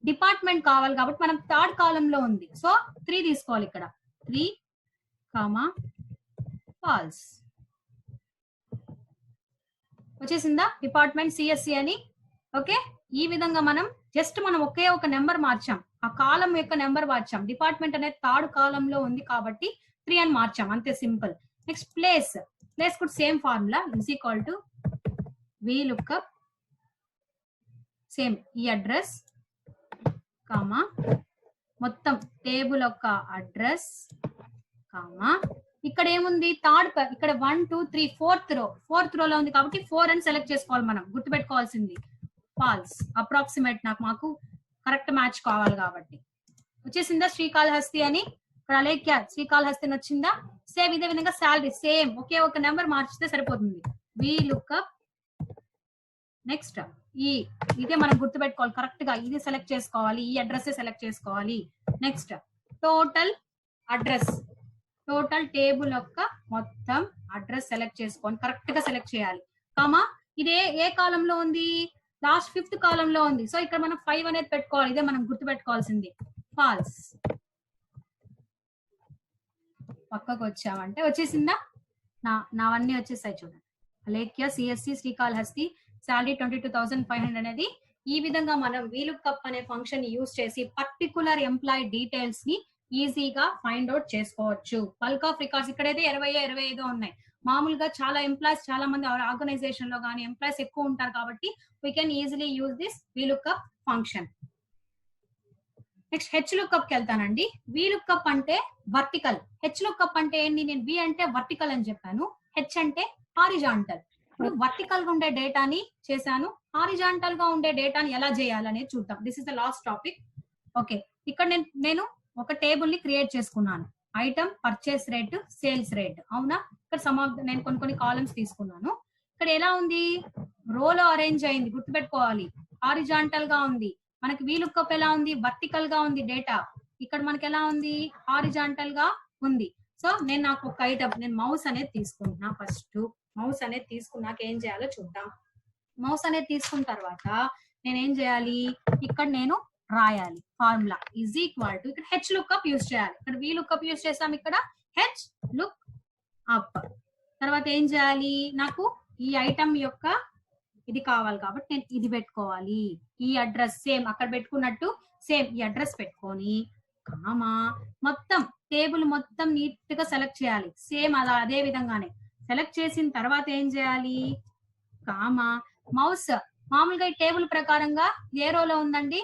డిపార్ట్మెంట్ కావాలి కాబట్టి మనం థర్డ్ కాలమ్ లో ఉంది, సో 3 తీసుకోవాలి. ఇక్కడ 3 కామా ఫాల్స్ వచ్చేసిందా, డిపార్ట్మెంట్ సిఎస్సి అని. ఓకే, ఈ విధంగా మనం ఒకే ఒక నెంబర్ మార్చాం, ఆ కాలం యొక్క నెంబర్ మార్చాం. డిపార్ట్మెంట్ అనేది థర్డ్ కాలం లో ఉంది కాబట్టి 3 అని మార్చాం, అంతే సింపుల్. నెక్స్ట్ ప్లేస్ కూడా same formula, is equal to V lookup same ఈ అడ్రస్ కామా మొత్తం టేబుల్ యొక్క అడ్రస్ కామా ఇక్కడ ఏముంది థర్డ్, ఇక్కడ 1 2 3 ఫోర్త్ రోలో ఉంది కాబట్టి 4 అని సెలెక్ట్ చేసుకోవాలి. మనం గుర్తుపెట్టుకోవాల్సింది ఫాల్స్, అప్రాక్సిమేట్ మాకు కరెక్ట్ మ్యాచ్ కావాలి కాబట్టి. వచ్చేసిందా శ్రీకాళహస్తి అని, ఇక్కడ అలేఖ్య శ్రీకాళహస్తి వచ్చిందా. సేమ్ ఇదే విధంగా శాలరీ సేమ్ ఒకే ఒక నెంబర్ మార్చితే సరిపోతుంది. వి లుక్అప్ నెక్స్ట్ ఇదే మనం గుర్తుపెట్టుకోవాలి కరెక్ట్ గా, ఇది సెలెక్ట్ చేసుకోవాలి, ఈ అడ్రస్ సెలెక్ట్ చేసుకోవాలి. Next total address, total table యొక్క మొత్తం అడ్రస్ సెలెక్ట్ చేసుకొని కరెక్ట్ గా సెలెక్ట్ చేయాలి. కామా ఇది ఏ కాలంలో ఉంది, లాస్ట్ 5th కాలంలో ఉంది, సో ఇక్కడ మనం 5 అనేది పెట్టుకోవాలి. ఇదే మనం గుర్తుపెట్టుకోవాల్సింది. ఫాల్స్ పక్కకు వచ్చామంటే వచ్చేసిందా, నావన్నీ వచ్చేసాయి చూడండి. అలేఖ్య సిఎస్సి శ్రీకాళహస్తి శాలరీ 22,500 అనేది. ఈ విధంగా మనం వీలుకప్ అనే ఫంక్షన్ యూజ్ చేసి పర్టికులర్ ఎంప్లాయీ డీటెయిల్స్ ని ఈజీగా ఫైండ్ అవుట్ చేసుకోవచ్చు. బల్క్ ఆఫ్ రికార్డ్స్ ఇక్కడైతే 25 ఉన్నాయి. మామూలుగా చాలా ఎంప్లాయీస్, చాలా మంది ఆర్గనైజేషన్ లో కానీ ఎంప్లాయీస్ ఎక్కువ ఉంటారు కాబట్టి we can easily use this VLOOKUP function. Next H lookup కి వెళ్తానండి. వీలుకప్ అంటే వర్టికల్, హెచ్ లుక్అప్ అంటే ఏంటి, నేను వి అంటే వర్టికల్ అని చెప్పాను, హెచ్ అంటే హారిజాంటల్. ఇప్పుడు వర్టికల్ గా ఉండే డేటాని చేశాను, హారిజాంటల్ గా ఉండే డేటాని ఎలా చేయాలనేది చూద్దాం. This is the last topic. Okay, ఇక్కడ నేను ఒక టేబుల్ ని క్రియేట్ చేసుకున్నాను. Item, purchase rate, sales rate, అవునా. ఇక్కడ నేను కొన్ని కాలమ్స్ తీసుకున్నాను. ఇక్కడ ఎలా ఉంది, రోలో అరేంజ్ అయింది, గుర్తుపెట్టుకోవాలి. హారిజాంటల్ గా ఉంది. మనకి వీలుకప్ ఎలా ఉంది, వర్టికల్ గా ఉంది డేటా. ఇక్కడ మనకి ఎలా ఉంది, హారిజాంటల్ గా ఉంది. సో నాకు ఒక ఐటమ్, నేను మౌస్ అనేది తీసుకుంటున్నా. ఫస్ట్ మౌస్ అనేది తీసుకున్నాక ఏం చేయాలో చూద్దాం. మౌస్ అనేది తీసుకున్న తర్వాత నేను ఏం చేయాలి, ఇక్కడ నేను రాయాలి ఫార్ములా ఈజ్ ఈక్వల్ టు, ఇక్కడ హెచ్ లుక్అప్ యూజ్ చేయాలి. ఇక్కడ వి లుక్అప్ యూజ్ చేసాం, ఇక్కడ హెచ్ లుక్ అప్. తర్వాత ఏం చేయాలి, నాకు ఈ ఐటమ్ యొక్క ఇది కావాలి కాబట్టి నేను ఇది పెట్టుకోవాలి. ఈ అడ్రస్ సేమ్ అక్కడ పెట్టుకున్నట్టు సేమ్ ఈ అడ్రస్ పెట్టుకొని కామా మొత్తం టేబుల్ మొత్తం నీట్ గా సెలెక్ట్ చేయాలి. సేమ్ అదే విధంగానే సెలెక్ట్ చేసిన తర్వాత ఏం చేయాలి, కామా మౌస్ మామూలుగా ఈ టేబుల్ ప్రకారంగా ఏ రోలో ఉందండి.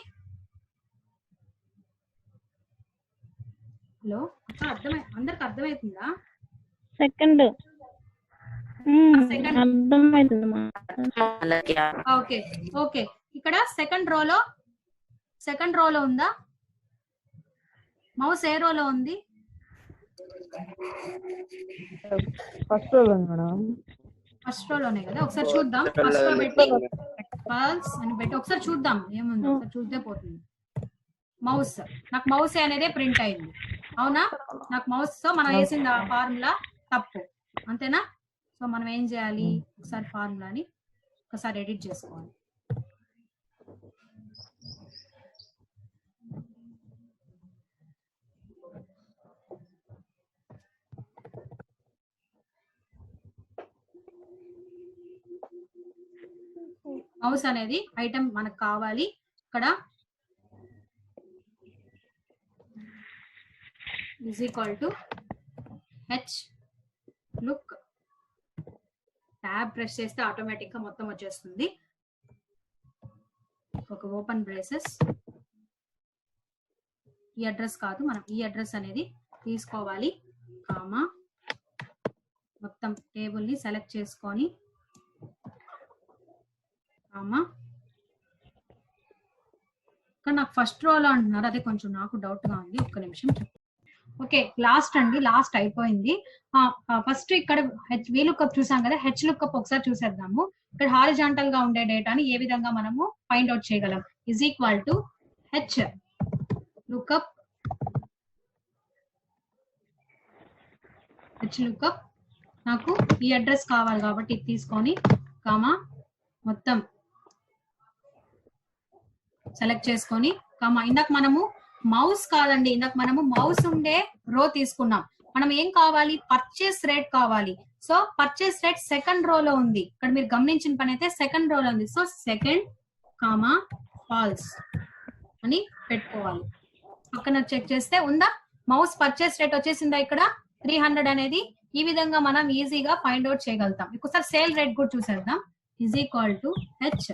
హలో, అందరికి అర్థమవుతుందా? సెకండ్ ఓకే ఓకే, ఇక్కడ సెకండ్ రోలో ఉందా మౌస్, ఏ రోలో ఉంది? ఫస్ట్ రోలో మేడం. ఫస్ట్ రోలోనే కదా, ఒకసారి చూద్దాం. ఫస్ట్ రో పెట్టి పల్స్ అని పెట్టి ఒకసారి చూద్దాం ఏముంది, ఒకసారి చూస్తే పోతుంది. మౌస్, నాకు మౌస్ అనేది ప్రింట్ అయింది, అవునా? నాకు మౌస్ తో మనం వేసింది ఆ ఫార్ములా తప్పు, అంతేనా? సో మనం ఏం చేయాలి, ఒకసారి ఫార్ములాని ఒకసారి ఎడిట్ చేసుకోవాలి. మౌస్ అనేది ఐటమ్ మనకు కావాలి. ఇక్కడ is equal to h look, tab press చేస్తే ఆటోమేటిక్ గా మొత్తం వచ్చేస్తుంది. ఒక ఓపెన్ బ్రేసెస్, ఈ అడ్రస్ కాదు, మనం ఈ అడ్రస్ అనేది తీసుకోవాలి, కామా మొత్తం టేబుల్ ని సెలెక్ట్ చేసుకొని కామా. ఇక్కడ నాకు ఫస్ట్ రోలో అంటున్నారు, అదే కొంచెం నాకు డౌట్ గా ఉంది, ఒక్క నిమిషం చెప్పండి. ఓకే, లాస్ట్ అండి, లాస్ట్ అయిపోయింది. ఫస్ట్ ఇక్కడ వి లుక్అప్ చూసాం కదా, హెచ్ లుక్అప్ ఒకసారి చూసేద్దాము. ఇక్కడ హారిజాంటల్ గా ఉండే డేటాని ఏ విధంగా మనము ఫైండ్ అవుట్ చేయగలం. Is equal to H lookup, H lookup నాకు ఈ అడ్రస్ కావాలి కాబట్టి ఇది తీసుకొని కామా మొత్తం సెలెక్ట్ చేసుకొని కామా. ఇందాక మనము మౌస్ కాదండి, ఇందాక మనము మౌస్ ఉండే రో తీసుకున్నాం. మనం ఏం కావాలి, పర్చేస్ రేట్ కావాలి. సో పర్చేస్ రేట్ సెకండ్ రోలో ఉంది, ఇక్కడ మీరు గమనించిన పని అయితే సెకండ్ రోలో ఉంది. సో సెకండ్ కామా ఫాల్స్ అని పెట్టుకోవాలి. పక్కన చెక్ చేస్తే ఉందా, మౌస్ పర్చేస్ రేట్ వచ్చేసిందా, ఇక్కడ 300 అనేది. ఈ విధంగా మనం ఈజీగా ఫైండ్ అవుట్ చేయగలుగుతాం. ఒకసారి సేల్ రేట్ కూడా చూసేద్దాం. Is equal to H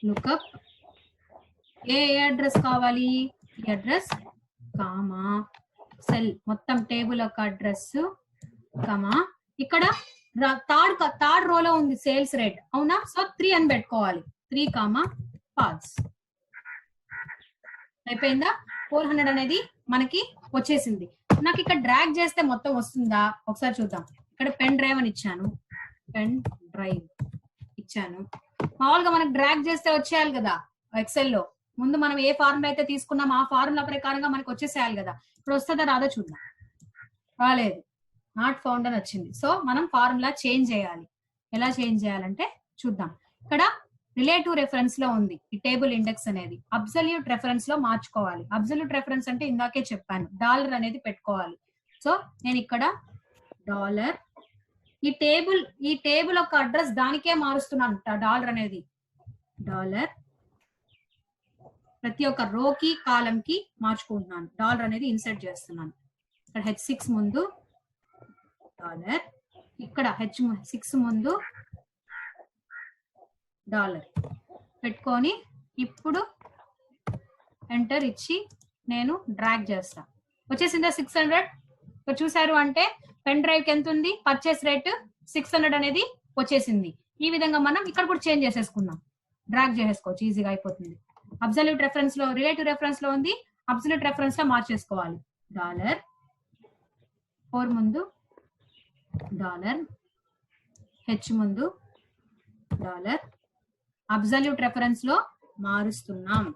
lookup, ఏ అడ్రస్ కావాలి, ఈ అడ్రస్ కామా సెల్ మొత్తం టేబుల్ యొక్క అడ్రస్ కామా. ఇక్కడ థర్డ్ రోలో ఉంది సేల్స్ రేట్, అవునా? సో 3 అని పెట్టుకోవాలి, 3 కామా ఫాల్స్. అయిపోయిందా? 400 అనేది మనకి వచ్చేసింది. నాకు ఇక్కడ డ్రాగ్ చేస్తే మొత్తం వస్తుందా ఒకసారి చూద్దాం. ఇక్కడ పెన్ డ్రైవ్ అని ఇచ్చాను, పెన్ డ్రైవ్ ఇచ్చాను. మామూలుగా మనకు డ్రాగ్ చేస్తే వచ్చేయాలి కదా ఎక్సెల్ లో. ముందు మనం ఏ ఫార్ములా అయితే తీసుకున్నాం ఆ ఫార్ములా ప్రకారంగా మనకు వచ్చేసేయాలి కదా. ఇప్పుడు వస్తుందా రాదో చూద్దాం. రాలేదు, నాట్ ఫౌండ్ అని వచ్చింది. సో మనం ఫార్ములా చేంజ్ చేయాలి. ఎలా చేంజ్ చేయాలంటే చూద్దాం. ఇక్కడ రిలేటివ్ రెఫరెన్స్ లో ఉంది ఈ టేబుల్ ఇండెక్స్ అనేది, అబ్సల్యూట్ రెఫరెన్స్ లో మార్చుకోవాలి. అబ్సల్యూట్ రెఫరెన్స్ అంటే ఇందాకే చెప్పాను, డాలర్ అనేది పెట్టుకోవాలి. సో నేను ఇక్కడ డాలర్, ఈ టేబుల్ యొక్క అడ్రస్ దానికే మారుస్తున్నాను, డాలర్ అనేది. డాలర్ ప్రతి ఒక్క రోకి కాలం కి మార్చుకుంటున్నాను, డాలర్ అనేది ఇన్సర్ట్ చేస్తున్నాను. ఇక్కడ H6 ముందు డాలర్, ఇక్కడ H6 ముందు డాలర్ పెట్టుకొని ఇప్పుడు ఎంటర్ ఇచ్చి నేను డ్రాగ్ చేస్తా. వచ్చేసిందా 600? ఇక్కడ చూసారు అంటే పెన్ డ్రైవ్ కి ఎంత ఉంది, పర్చేస్ రేట్ 600 అనేది వచ్చేసింది. ఈ విధంగా మనం ఇక్కడ కూడా చేంజ్ చేసేసుకుందాం, డ్రాగ్ చేసేసుకోవచ్చు, ఈజీగా అయిపోతుంది. అబ్సల్యూట్ రెఫరెన్స్ లో, రిలేటివ్ రెఫరెన్స్ లో ఉంది, అబ్సల్యూట్ రెఫరెన్స్ లో మార్చేసుకోవాలి. డాలర్ 4 ముందు డాలర్, హెచ్ ముందు డాలర్, అబ్సల్యూట్ రెఫరెన్స్ లో మారుస్తున్నాం.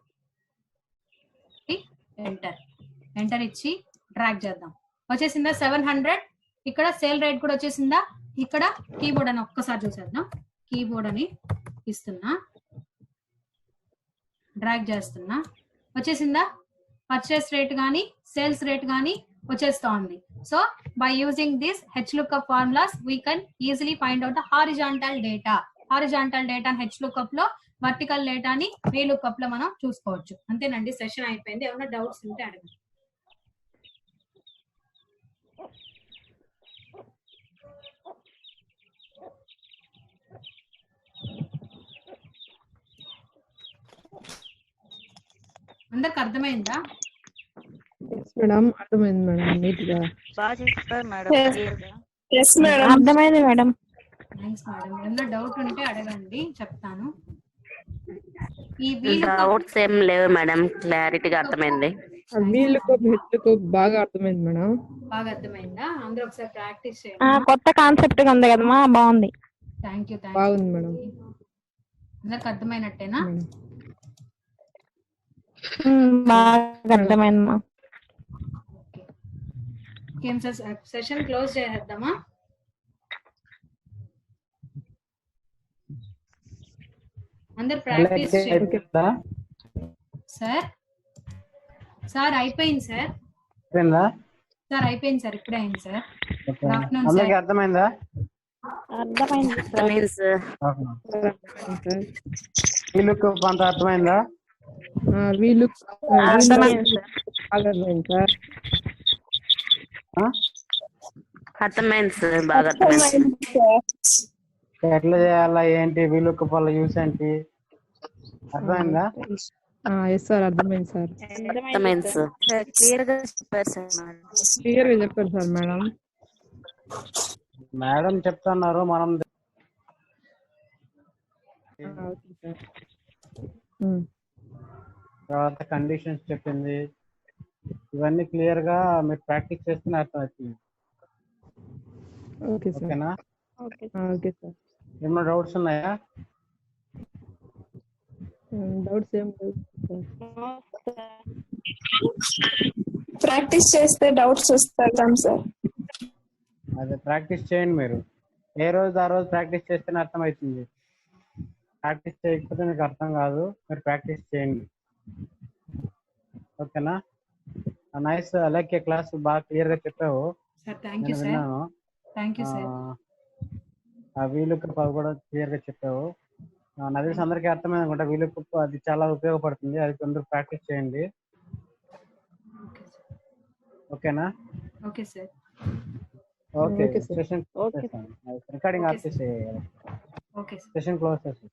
ఎంటర్ ఇచ్చి డ్రాగ్ చేద్దాం. వచ్చేసిందా 700? ఇక్కడ సేల్ రేట్ కూడా వచ్చేసిందా? ఇక్కడ కీబోర్డ్ అని ఒక్కసారి చూసేద్దాం. కీబోర్డ్ అని ఇస్తున్నా, డ్రాగ్ చేస్తున్నా, వచ్చేసిందా? పర్చేస్ రేట్ గానీ సేల్స్ రేట్ గానీ వచ్చేస్తా ఉంది. So by using this HLOOKUP formulas we can easily find out the horizontal data. Horizontal data HLOOKUP లో, వర్టికల్ డేటాని VLOOKUP లో మనం చూసుకోవచ్చు. అంతేనండి, సెషన్ అయిపోయింది. ఏమైనా డౌట్స్ ఉంటే అడగండి. అందరికి అర్థమైందా? మేడం అర్థమైంది మేడం, నీట్ గా బాగా చెప్పారు మేడం. అర్థమైంది మేడం. Thanks madam. ఏమైనా డౌట్ ఉంటే అడగండి, చెప్తాను. ఈ డౌట్స్ ఏం లేవు మేడం, క్లారిటీగా అర్థమైంది. వీళ్ళకు హెడ్లకు బాగా అర్థమైంది మేడం. బాగా అర్థమైందా? అందరూ ఒకసారి ప్రాక్టీస్ ఆ, చేయండి. కొత్త కాన్సెప్ట్ గా ఉంది కదమ్మా, బాగుంది. Thank you. బాగుంది మేడం. అందరికి అర్థమైనట్టేనా? మేడం. బాగా అర్థమైందమ్మా. ఏం సెషన్ క్లోజ్ చేసేద్దామా? అందరు ప్రాక్టీస్ చేయండి. సార్ అయిపోయింది సార్. సార్ అయిపోయింది సార్, ఇప్పుడే అయింది సార్. Good afternoon sir. అర్థమైందా? అర్థమైంది సార్. వీళ్ళకు కొంత అర్థమైందా? వీళ్ళు అర్థమైంది సార్. బాగా అర్థమైంది సార్. అర్థమైంది సార్, బాగా అర్థమైంది. ఎట్లా చేయాలా ఏంటి వీళ్ళకు వాళ్ళ యూస్ ఏంటి అర్థమైందా? ఎస్ సార్, అర్థమైంది సార్. అర్థమైంది సార్. క్లియర్ గా చెప్పారు సార్. క్లియర్ గా చెప్పారు సార్ మేడం. మేడం చెప్తున్నారు, మనం ఓకే సార్. తర్వాత కండిషన్స్ చెప్పింది. ఇవన్నీ క్లియర్ గా మీరు ప్రాక్టీస్ చేస్తేనే అర్థమవుతుంది. Okay sir. ఓకేనా? Okay sir. ఏమైనా డౌట్స్ ఉన్నాయా? డౌట్స్ ఏం లేవు సార్. ప్రాక్టీస్ చేస్తే డౌట్స్ వస్తాయి సార్. అదే ప్రాక్టీస్ చేయండి మీరు. ఏ రోజు ఆ రోజు ప్రాక్టీస్ చేస్తేనే అర్థమవుతుంది. ప్రాక్టీస్ చేయకపోతే మీకు అర్థం కాదు. మీరు ప్రాక్టీస్ చేయండి. ఓకేనా? నైస్. అలాగే క్లాస్ బాగా క్లియర్ గా చెప్పావు. సార్ థ్యాంక్ యూ నేను సార్. విన్నాను. Thank you sir. వీలుకు కూడా క్లియర్ గా చెప్పావు. నాకు తెలిసి అందరికీ అర్థమైంది అనుకుంటా. వీలుకు అది చాలా ఉపయోగపడుతుంది. అది కొందరు ప్రాక్టీస్ చేయండి. ఓకేనా? Okay sir. Okay. Okay sir. Session recording of చేసి ఓకే సార్. సెషన్ క్లోజ్ చేసి